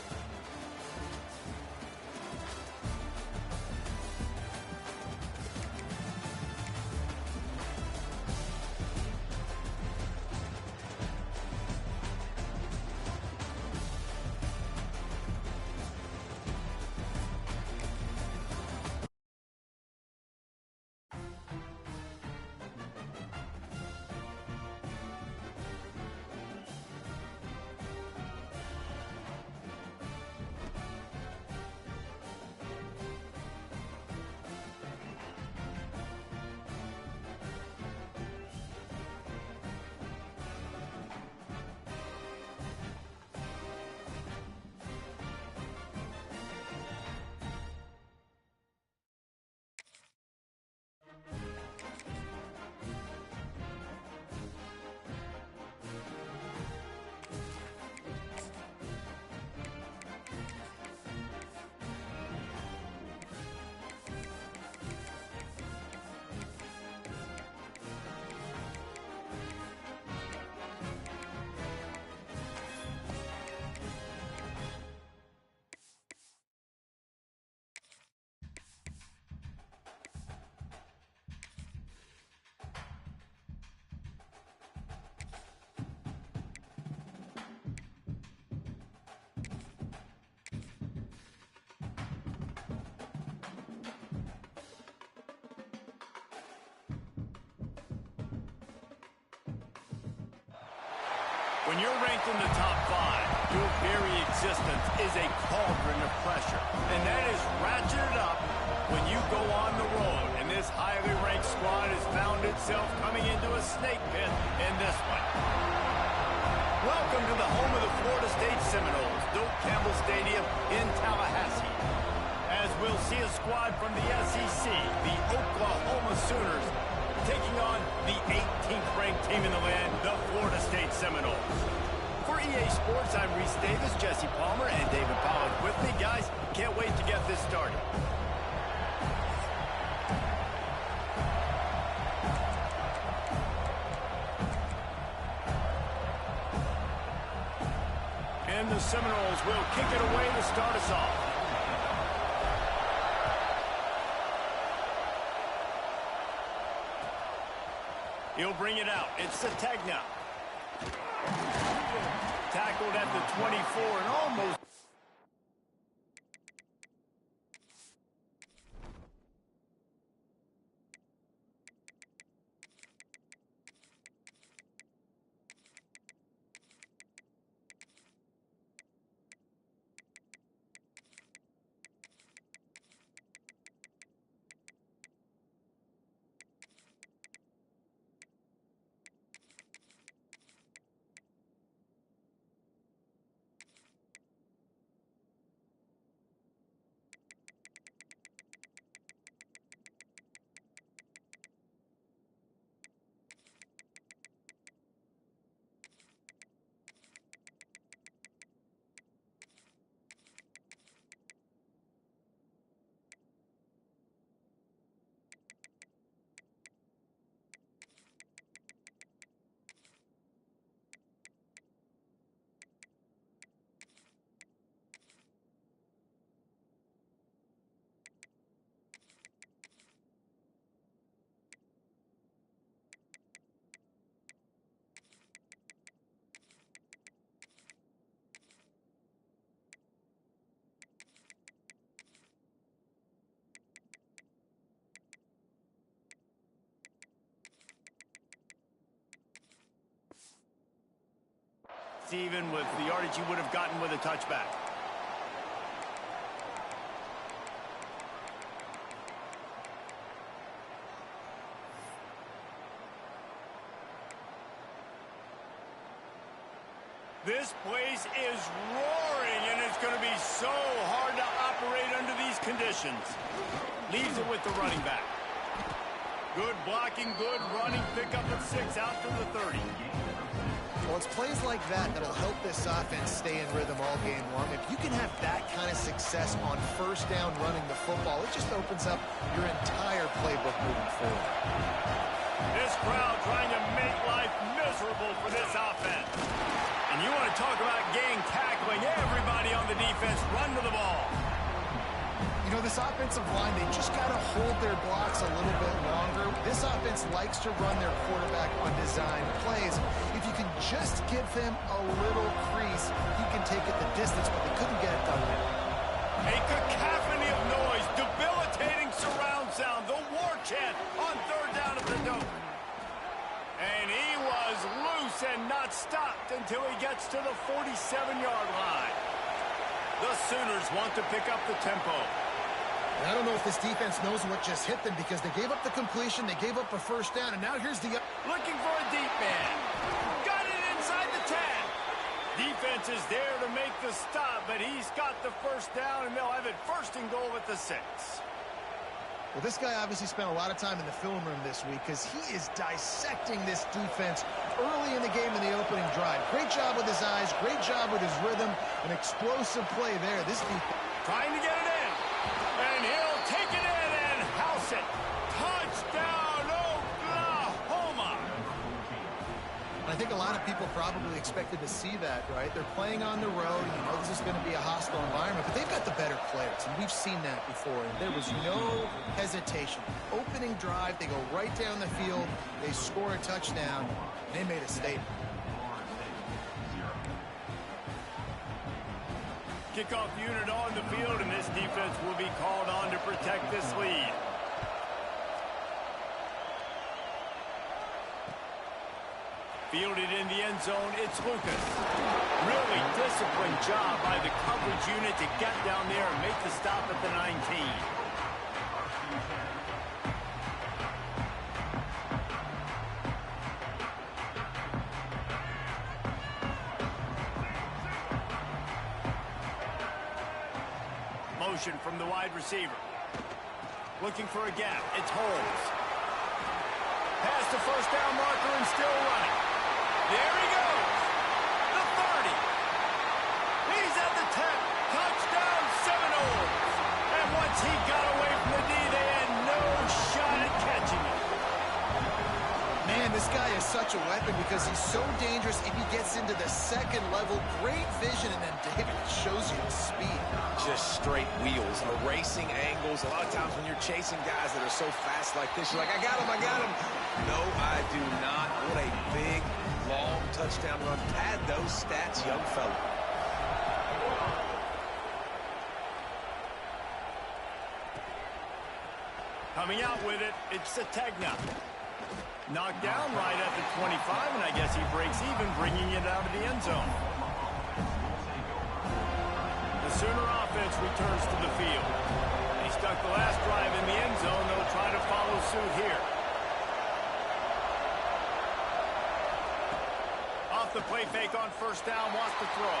When you're ranked in the top 5, your very existence is a cauldron of pressure. And that is ratcheted up when you go on the road. And this highly ranked squad has found itself coming into a snake pit in this one. Welcome to the home of the Florida State Seminoles, Doak Campbell Stadium in Tallahassee. As we'll see a squad from the SEC, the Oklahoma Sooners, taking on the 18th-ranked team in the land, the Florida State Seminoles. For EA Sports, I'm Reese Davis, Jesse Palmer, and David Pollack with me. Guys, can't wait to get this started. And the Seminoles will kick it away to start us off. He'll bring it out. It's Sategna. Tackled at the 24 and almost... Even with the yardage you would have gotten with a touchback. This place is roaring, and it's going to be so hard to operate under these conditions. Leaves it with the running back. Good blocking, good running, pickup of 6 out to the 30. Well, it's plays like that that'll help this offense stay in rhythm all game long. If you can have that kind of success on first down running the football, it just opens up your entire playbook moving forward. This crowd trying to make life miserable for this offense. And you want to talk about gang tackling. Everybody on the defense run to the ball. You know, this offensive line, they just got to hold their blocks a little bit longer. This offense likes to run their quarterback on design plays. If you can just give them a little crease, he can take it the distance, but they couldn't get it done there. A cacophony of noise, debilitating surround sound, the war chant on third down at the dome. And he was loose and not stopped until he gets to the 47-yard line. The Sooners want to pick up the tempo. And I don't know if this defense knows what just hit them because they gave up the completion, they gave up a first down, and now here's the... Looking for a deep man. Got it inside the 10. Defense is there to make the stop, but he's got the first down, and they'll have it first and goal at the 6. Well, this guy obviously spent a lot of time in the film room this week because he is dissecting this defense early in the game in the opening drive. Great job with his eyes, great job with his rhythm, an explosive play there. This defense... Trying to get it in. And he'll take it in and house it. Touchdown, Oklahoma. I think a lot of people probably expected to see that, right? They're playing on the road. You know this is going to be a hostile environment, but they've got the better players, and we've seen that before. And there was no hesitation. Opening drive, they go right down the field. They score a touchdown, and they made a statement. Kickoff unit on the field, and this defense will be called on to protect this lead. Fielded in the end zone, it's Lucas. Really disciplined job by the coverage unit to get down there and make the stop at the 19. Motion from the wide receiver. Looking for a gap. It's Holmes. Past the first down marker and still running. There he goes. The 30. He's at the 10. Touchdown, Seminoles. And once he got away from the D, they had no shot at catching him. Man, this guy is such a weapon because he's so dangerous if he gets into the second level. Great vision, and then David shows you his speed. Just straight wheels, erasing angles. A lot of times when you're chasing guys that are so fast like this, you're like, I got him, I got him. No, I do not. What a big, long touchdown run. Pad those stats, young fella. Coming out with it, it's Sategna. Knocked down right at the 25, and I guess he breaks even, bringing it out of the end zone. The Sooner offense returns to the field. He stuck the last drive in the end zone. They'll try to follow suit here. Off the play fake on first down, wants to throw.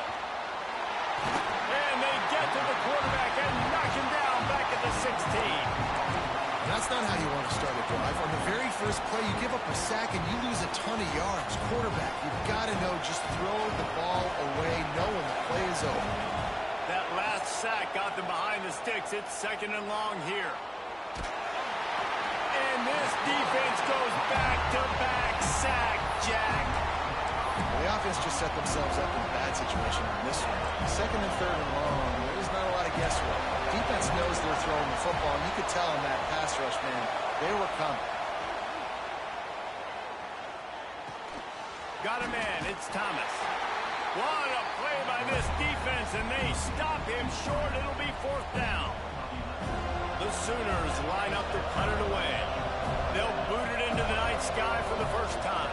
And they get to the quarterback and knock him down back at the 16. That's not how you want to start a drive. On the very first play, you give up a sack and you lose a ton of yards. Quarterback, you've got to know, just throw the ball away, know when the play is over. That last sack got them behind the sticks. It's second and long here. And this defense goes back-to-back sack, Jack. Well, the offense just set themselves up in a bad situation on this one. Second and third and long, there's not a lot of guesswork. Defense knows they're throwing the football, and you could tell in that pass rush, man, they were coming. Got a man, it's Thomas. What a play by this defense, and they stop him short. It'll be fourth down. The Sooners line up to punt it away. They'll boot it into the night sky for the first time.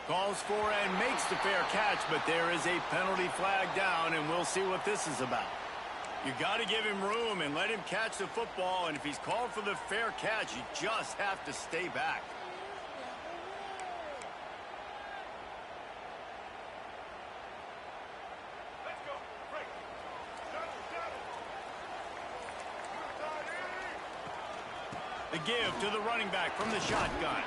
Calls for and makes the fair catch, but there is a penalty flag down, and we'll see what this is about. You got to give him room and let him catch the football, and if he's called for the fair catch, you just have to stay back. The give to the running back from the shotgun.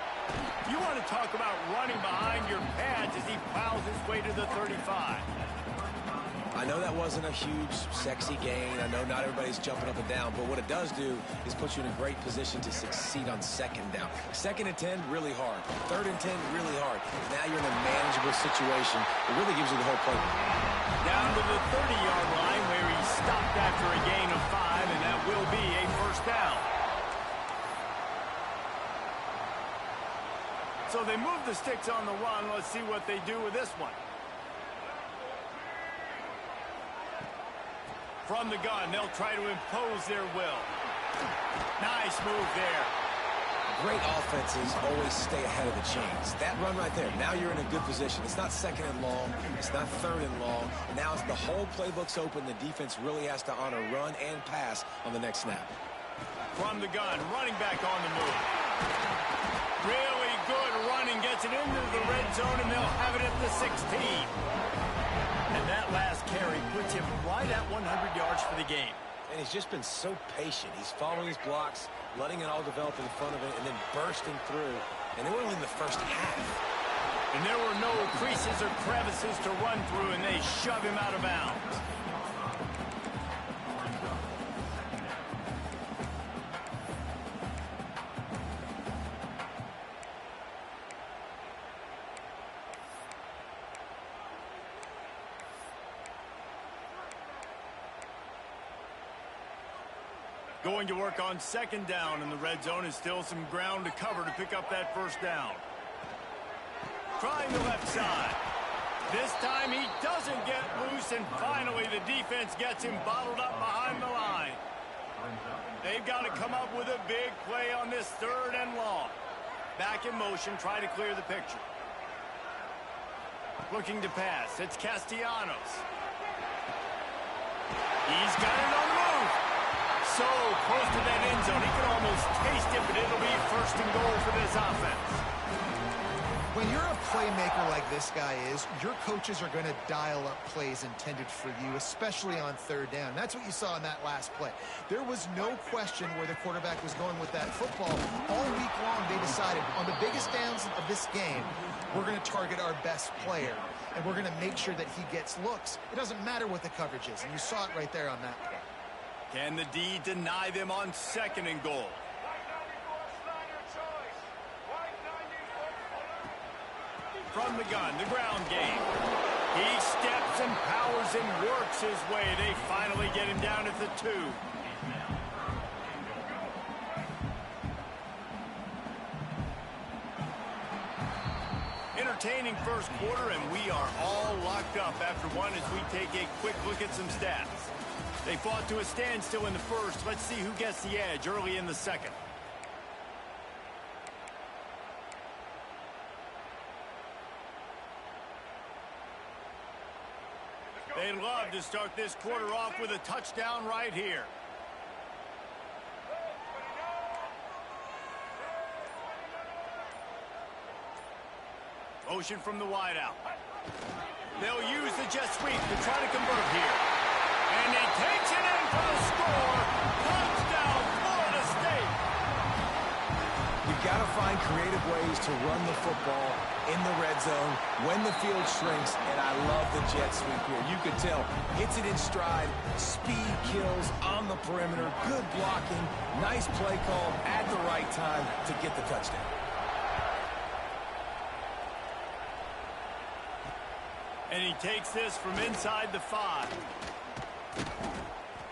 You want to talk about running behind your pads as he plows his way to the 35. I know that wasn't a huge, sexy gain. I know not everybody's jumping up and down, but what it does do is put you in a great position to succeed on second down. Second and 10, really hard. Third and 10, really hard. Now you're in a manageable situation. It really gives you the whole play. Down to the 30-yard line where he stopped after a gain of 5, and that will be a first down. So they move the sticks on the run. Let's see what they do with this one. From the gun, they'll try to impose their will. Nice move there. Great offenses always stay ahead of the chains. That run right there, now you're in a good position. It's not second and long. It's not third and long. Now as the whole playbook's open, the defense really has to honor run and pass on the next snap. From the gun, running back on the move. Really good running, gets it into the red zone, and they'll have it at the 16. And that last carry puts him right at 100 yards for the game. And he's just been so patient. He's following his blocks, letting it all develop in front of it, and then bursting through. And they were only in the first half. And there were no creases or crevices to run through, and they shove him out of bounds. Going to work on second down in the red zone, and still some ground to cover to pick up that first down. Trying the left side. This time he doesn't get loose, and finally the defense gets him bottled up behind the line. They've got to come up with a big play on this third and long. Back in motion, try to clear the picture. Looking to pass. It's Castellanos. He's got it on the move. So close to that end zone, he can almost taste it, but it'll be first and goal for this offense. When you're a playmaker like this guy is, your coaches are going to dial up plays intended for you, especially on third down. That's what you saw in that last play. There was no question where the quarterback was going with that football. All week long, they decided on the biggest downs of this game, we're going to target our best player, and we're going to make sure that he gets looks. It doesn't matter what the coverage is, and you saw it right there on that play. Can the D deny them on 2nd and goal? From the gun, the ground game. He steps and powers and works his way. They finally get him down at the 2. Entertaining first quarter, and we are all locked up after one as we take a quick look at some stats. They fought to a standstill in the first. Let's see who gets the edge early in the second. They'd love to start this quarter off with a touchdown right here. Motion from the wideout. They'll use the jet sweep to try to convert here. And he takes it in for the score. Touchdown, Florida State. You've got to find creative ways to run the football in the red zone when the field shrinks, and I love the jet sweep here. You could tell, hits it in stride, speed kills on the perimeter, good blocking, nice play call at the right time to get the touchdown. And he takes this from inside the 5.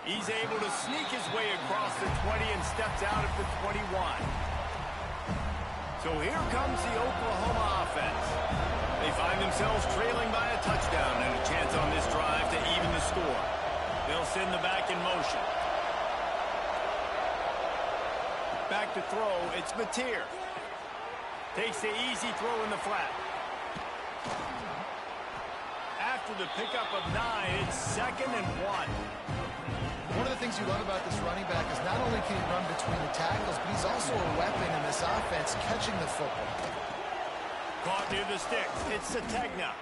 He's able to sneak his way across the 20 and steps out at the 21. So here comes the Oklahoma offense. They find themselves trailing by a touchdown and a chance on this drive to even the score. They'll send the back in motion. Back to throw, it's Mateer. Takes the easy throw in the flat. After the pickup of 9, it's 2nd and 1. One of the things you love about this running back is not only can he run between the tackles, but he's also a weapon in this offense, catching the football. Caught near the sticks. It's Sategna.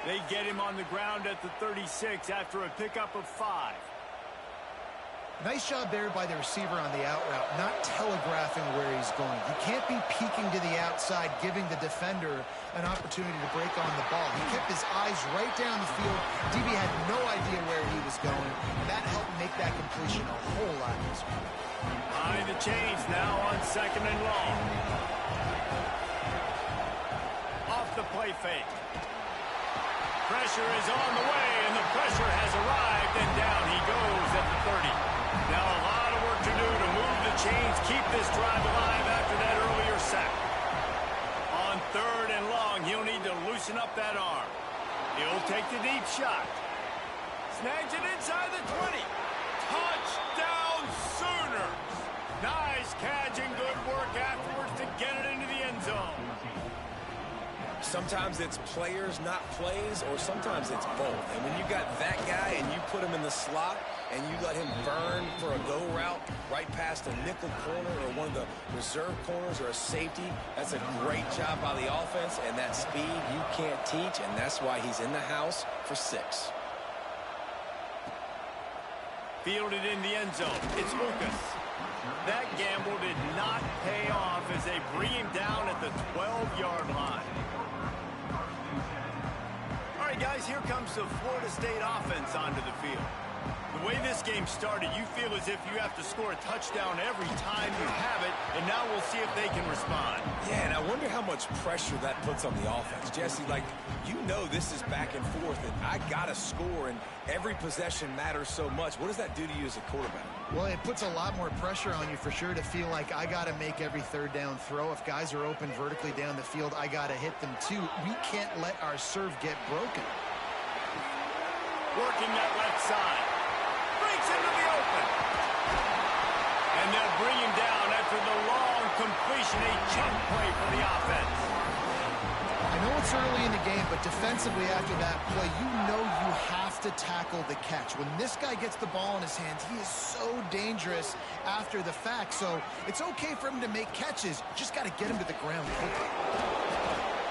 They get him on the ground at the 36 after a pickup of 5. Nice job there by the receiver on the out route, not telegraphing where he's going. He can't be peeking to the outside, giving the defender an opportunity to break on the ball. He kept his eyes right down the field. DB had no idea where he was going, and that helped make that completion a whole lot easier. Behind the chains now on 2nd and long. Off the play fake. Pressure is on the way, and the pressure has arrived, and down he goes at the 30. Now a lot of work to do to move the chains, keep this drive alive after that earlier sack. On 3rd and long, he'll need to loosen up that arm. He'll take the deep shot. Snags it inside the 20. Touchdown Sooners! Nice catch and good work afterwards to get it into the end zone. Sometimes it's players, not plays, or sometimes it's both. And when you got that guy and you put him in the slot and you let him burn for a go route right past a nickel corner or one of the reserve corners or a safety, that's a great job by the offense, and that speed you can't teach, and that's why he's in the house for 6. Fielded in the end zone. It's Lucas. That gamble did not pay off as they bring him down at the 12-yard line. All right, guys, here comes the Florida State offense onto the field. The way this game started, you feel as if you have to score a touchdown every time you have it, and now we'll see if they can respond. Yeah, and I wonder how much pressure that puts on the offense. Jesse, like, you know this is back and forth, and I got to score, and every possession matters so much. What does that do to you as a quarterback? Well, it puts a lot more pressure on you for sure to feel like I got to make every 3rd down throw. If guys are open vertically down the field, I got to hit them too. We can't let our serve get broken. Working that left side. Breaks into the open. And they'll bring him down after the long completion, a chunk play for the offense. I know it's early in the game, but defensively after that play, you know you have to tackle the catch. When this guy gets the ball in his hands, he is so dangerous after the fact. So it's okay for him to make catches. Just got to get him to the ground quickly.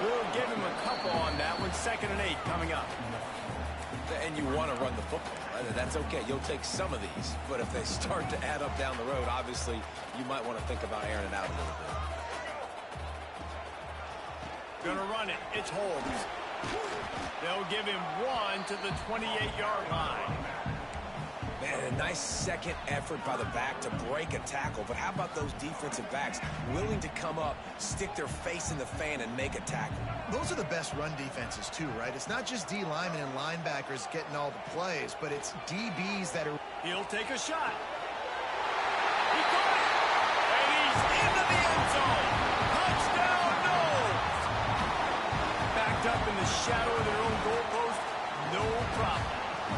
We'll give him a couple on that one. 2nd and 8 coming up. And you want to run the football. That's okay. You'll take some of these. But if they start to add up down the road, obviously, you might want to think about airing it out a little bit. Gonna run it. It's Holmes. They'll give him 1 to the 28-yard line. Man, a nice second effort by the back to break a tackle. But how about those defensive backs willing to come up, stick their face in the fan, and make a tackle? Those are the best run defenses, too, right? It's not just D linemen and linebackers getting all the plays, but it's DBs that are... He'll take a shot. He caught it. And he's into the end zone. Touchdown, Knowles. Backed up in the shadow of their own goalpost. No problem.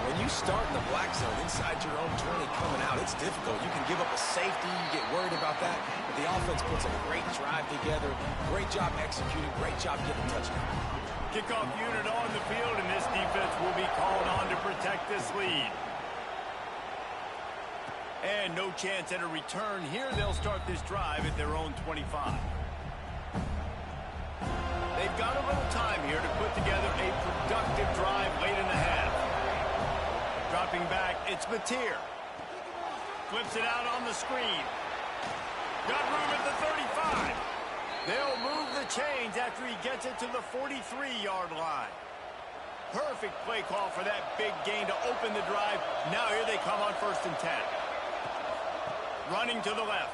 When you start in the black zone inside your own 20 coming out, it's difficult. You can give up a safety, you get worried about that, but the offense puts a great drive together, great job executing, great job getting a touchdown. Kickoff unit on the field, and this defense will be called on to protect this lead. And no chance at a return here. They'll start this drive at their own 25. They've got a little time here to put together a productive drive late in the half. Dropping back, it's Mateer. Flips it out on the screen. Got room at the 35. They'll move the chains after he gets it to the 43-yard line. Perfect play call for that big gain to open the drive. Now here they come on 1st and 10. Running to the left.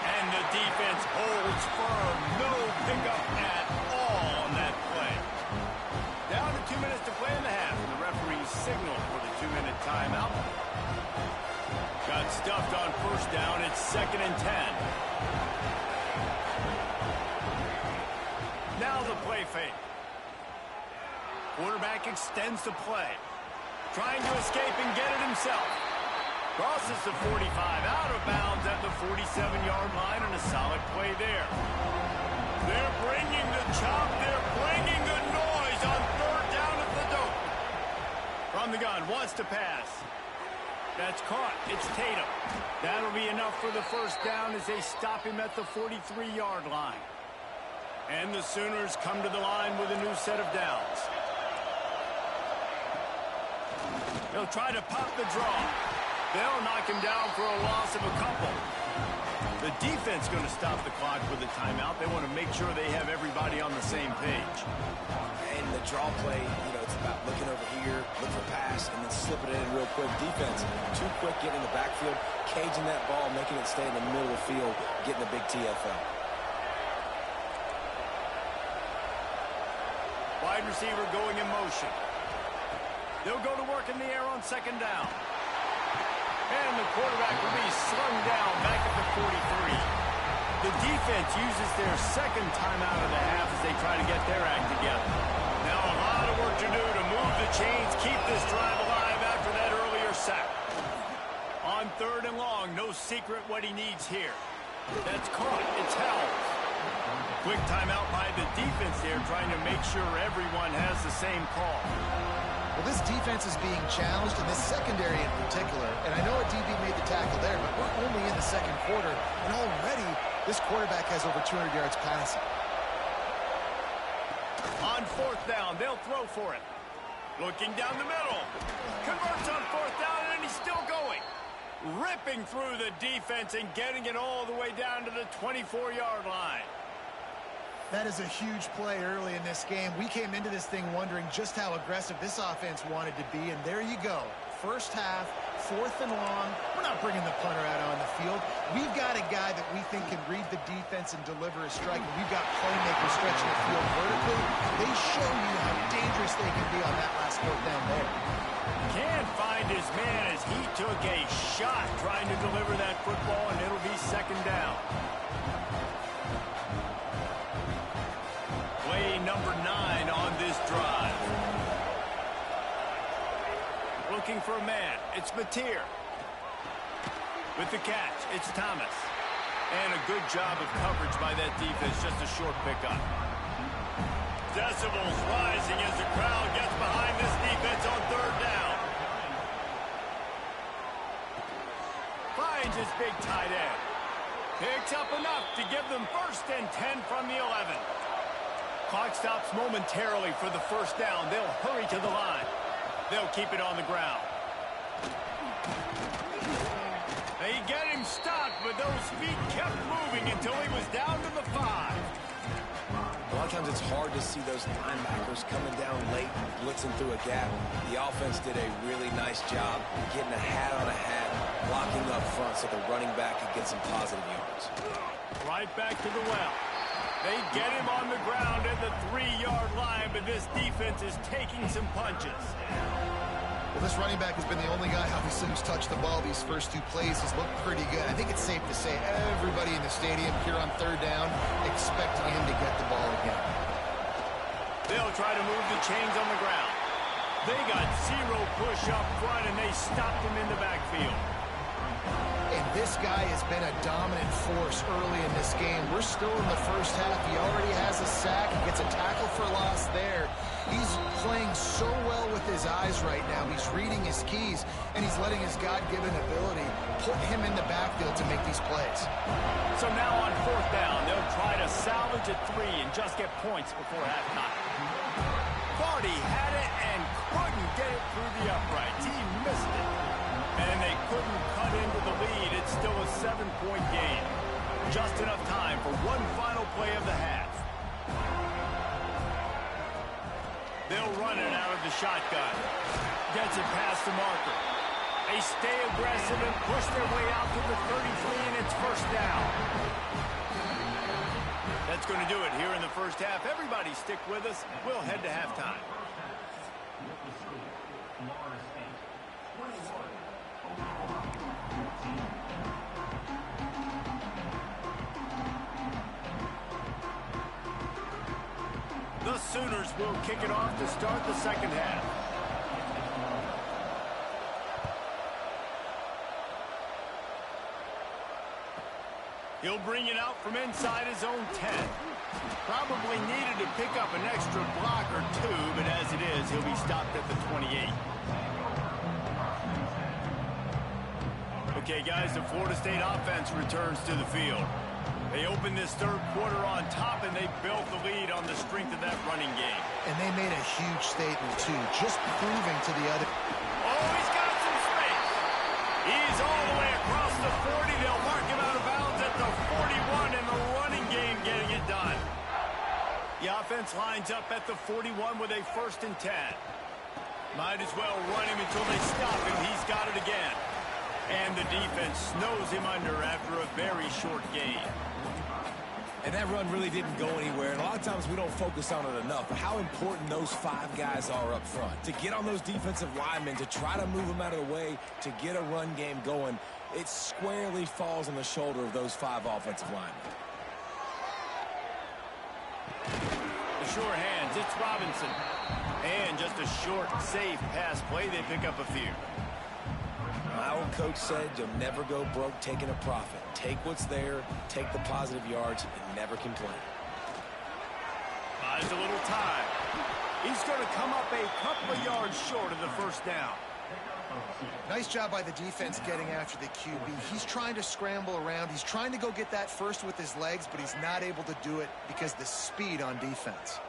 And the defense holds firm. No pickup at all on that play. Down to 2 minutes to play in the half. And the referee signaled for the 2-minute timeout. Got stuffed on 1st down. It's 2nd and 10. Now the play fake. Quarterback extends the play. Trying to escape and get it himself. Crosses the 45, out of bounds at the 47-yard line, and a solid play there. They're bringing the chop. They're bringing the noise on 3rd down at the dope. From the gun, wants to pass. That's caught. It's Tatum. That'll be enough for the 1st down as they stop him at the 43-yard line. And the Sooners come to the line with a new set of downs. They'll try to pop the draw. They'll knock him down for a loss of a couple. The defense going to stop the clock with a timeout. They want to make sure they have everybody on the same page. And the draw play, it's about looking over here, look for pass, and then slipping it in real quick. Defense, too quick getting in the backfield, caging that ball, making it stay in the middle of the field, getting a big TFL. Wide receiver going in motion. They'll go to work in the air on 2nd down. And the quarterback will be slung down back at the 43. The defense uses their 2nd timeout of the half as they try to get their act together. Now a lot of work to do to move the chains, keep this drive alive after that earlier sack. On 3rd and long, no secret what he needs here. That's caught. It's held. Quick timeout by the defense there, trying to make sure everyone has the same call. Well, this defense is being challenged, and this secondary in particular. And I know a DB made the tackle there, but we're only in the 2nd quarter, and already this quarterback has over 200 yards passing. On 4th down, they'll throw for it. Looking down the middle. Converts on 4th down, and he's still going. Ripping through the defense and getting it all the way down to the 24-yard line. That is a huge play early in this game. We came into this thing wondering just how aggressive this offense wanted to be, and there you go. 1st half, 4th and long. We're not bringing the punter out on the field. We've got a guy that we think can read the defense and deliver a strike, and we've got playmakers stretching the field vertically. They show you how dangerous they can be on that last 4th down there. Can't find his man as he took a shot trying to deliver that football, and it'll be 2nd down. Play number 9 on this drive. Looking for a man. It's Mateer. With the catch, it's Thomas. And a good job of coverage by that defense. Just a short pickup. Decibels rising as the crowd gets behind this defense on 3rd down. Finds his big tight end. Picks up enough to give them 1st and 10 from the 11. Clock stops momentarily for the first down. They'll hurry to the line. They'll keep it on the ground. They get him stopped, but those feet kept moving until he was down to the 5. A lot of times it's hard to see those linebackers coming down late, blitzing through a gap. The offense did a really nice job getting a hat on a hat, blocking up front so the running back could get some positive yards. Right back to the well. They get him on the ground at the 3-yard line, but this defense is taking some punches. Well, this running back has been the only guy, obviously, who's touched the ball these first 2 plays. Has looked pretty good. I think it's safe to say everybody in the stadium here on 3rd down expecting him to get the ball again. They'll try to move the chains on the ground. They got 0 push up front, and they stopped him in the backfield. And this guy has been a dominant force early in this game. We're still in the first half. He already has a sack. He gets a tackle for loss there. He's playing so well with his eyes right now. He's reading his keys, and he's letting his God-given ability put him in the backfield to make these plays. So now on 4th down, they'll try to salvage a 3 and just get points before halftime. Thought he had it and couldn't get it through the uprights. He missed it. And they couldn't cut into the lead. It's still a 7-point game. Just enough time for one final play of the half. They'll run it out of the shotgun. Gets it past the marker. They stay aggressive and push their way out to the 33, and it's 1st down. That's going to do it here in the first half. Everybody stick with us. We'll head to halftime. The Sooners will kick it off to start the second half. He'll bring it out from inside his own 10. Probably needed to pick up an extra block or 2, but as it is, he'll be stopped at the 28. Okay, guys, the Florida State offense returns to the field. They opened this 3rd quarter on top, and they built the lead on the strength of that running game. And they made a huge statement, too, just proving to the other. Oh, he's got some space. He's all the way across the 40. They'll mark him out of bounds at the 41, and the running game getting it done. The offense lines up at the 41 with a 1st and 10. Might as well run him until they stop him. He's got it again. And the defense snows him under after a very short gain. And that run really didn't go anywhere. And a lot of times we don't focus on it enough. But how important those 5 guys are up front. To get on those defensive linemen, to try to move them out of the way, to get a run game going, it squarely falls on the shoulder of those 5 offensive linemen. The sure hands, it's Robinson. And just a short, safe pass play. They pick up a few. My old coach said you'll never go broke taking a profit. Take what's there, take the positive yards, and never complain. Buys a little time. He's going to come up a couple of yards short of the 1st down. Nice job by the defense getting after the QB. He's trying to scramble around. He's trying to go get that first with his legs, but he's not able to do it because of the speed on defense.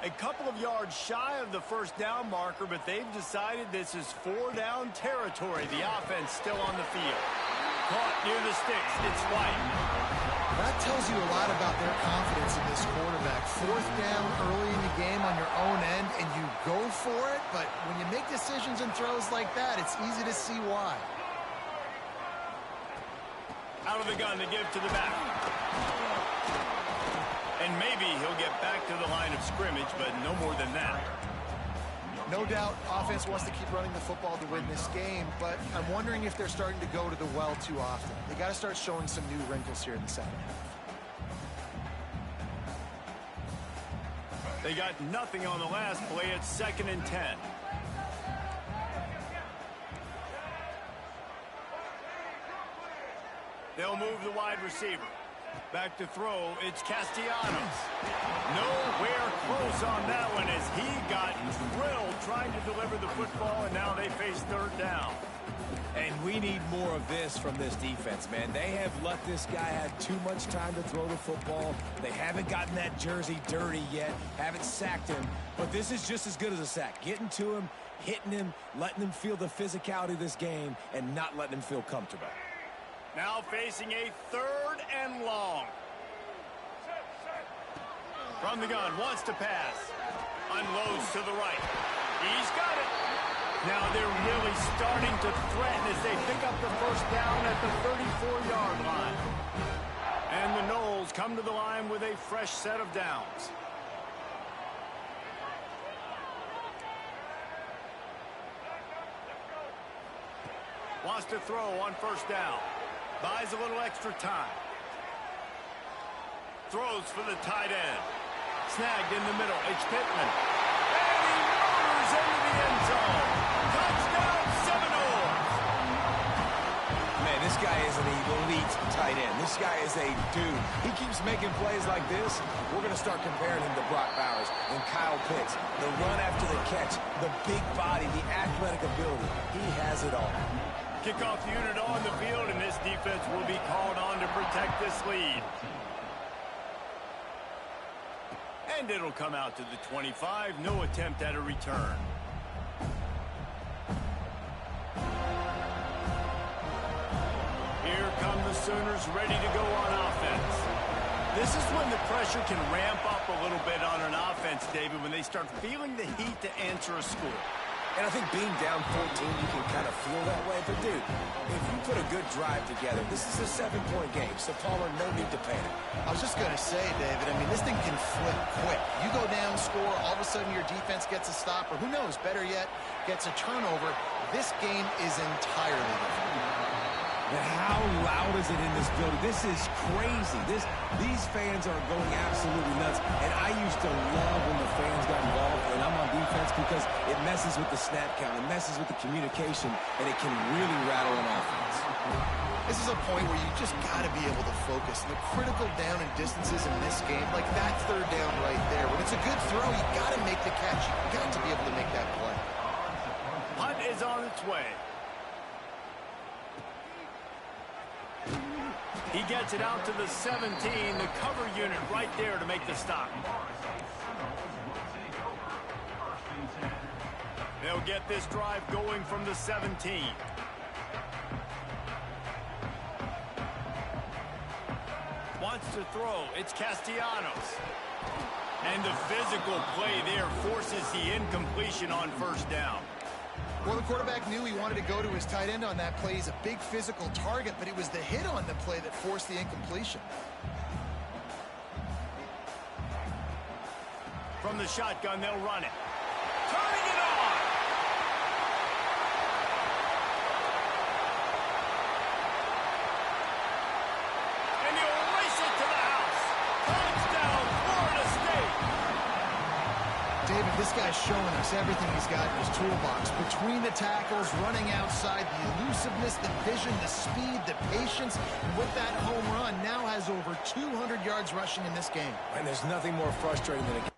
A couple of yards shy of the 1st down marker, but they've decided this is 4-down territory. The offense still on the field. Caught near the sticks. It's White. That tells you a lot about their confidence in this quarterback. 4th down early in the game on your own end, and you go for it, but when you make decisions and throws like that, it's easy to see why. Out of the gun to give to the back. And maybe he'll get back to the line of scrimmage, but no more than that. No doubt, offense wants to keep running the football to win this game, but I'm wondering if they're starting to go to the well too often. They got to start showing some new wrinkles here in the second half. They got nothing on the last play. It's 2nd and 10. They'll move the wide receiver. Back to throw, it's Castellanos. Nowhere close on that one as he got drilled trying to deliver the football, and now they face 3rd down. And we need more of this from this defense, man. They have let this guy have too much time to throw the football. They haven't gotten that jersey dirty yet, haven't sacked him. But this is just as good as a sack. Getting to him, hitting him, letting him feel the physicality of this game, and not letting him feel comfortable. Now facing a 3rd and long. From the gun, wants to pass. Unloads to the right. He's got it. Now they're really starting to threaten as they pick up the first down at the 34-yard line. And the Knowles come to the line with a fresh set of downs. Wants to throw on first down. Buys a little extra time. Throws for the tight end. Snagged in the middle. It's Pittman. And he motors into the end zone. Touchdown, Seminoles. Man, this guy is an elite tight end. This guy is a dude. He keeps making plays like this. We're going to start comparing him to Brock Bowers and Kyle Pitts. The run after the catch, the big body, the athletic ability. He has it all. Kickoff unit on the field, and this defense will be called on to protect this lead. And it'll come out to the 25. No attempt at a return. Here come the Sooners ready to go on offense. This is when the pressure can ramp up a little bit on an offense, David, when they start feeling the heat to answer a score. And I think being down 14, you can kind of feel that way. But, dude, if you put a good drive together, this is a 7-point game. So, Palmer, no need to panic. I was just going to say, David, I mean, this thing can flip quick. You go down, score, all of a sudden your defense gets a stop, or who knows, better yet, gets a turnover. This game is entirely different. And how loud is it in this building? This is crazy. These fans are going absolutely nuts. And I used to love when the fans got involved, and I'm on defense, because it messes with the snap count. It messes with the communication, and it can really rattle an offense. This is a point where you just got to be able to focus. The critical down and distances in this game, like that 3rd down right there. When it's a good throw, you got to make the catch. You got to be able to make that play. Punt is on its way. He gets it out to the 17, the cover unit right there to make the stop. They'll get this drive going from the 17. Wants to throw. It's Castellanos. And the physical play there forces the incompletion on first down. Well, the quarterback knew he wanted to go to his tight end on that play. He's a big physical target, but it was the hit on the play that forced the incompletion. From the shotgun, they'll run it. Turning it on! And he'll race it to the house. Touchdown, Florida State! David, this guy's showing us everything he's got in his toolbox. Between the tackles, running outside, the elusiveness, the vision, the speed, the patience. And with that home run, now has over 200 yards rushing in this game. And there's nothing more frustrating than a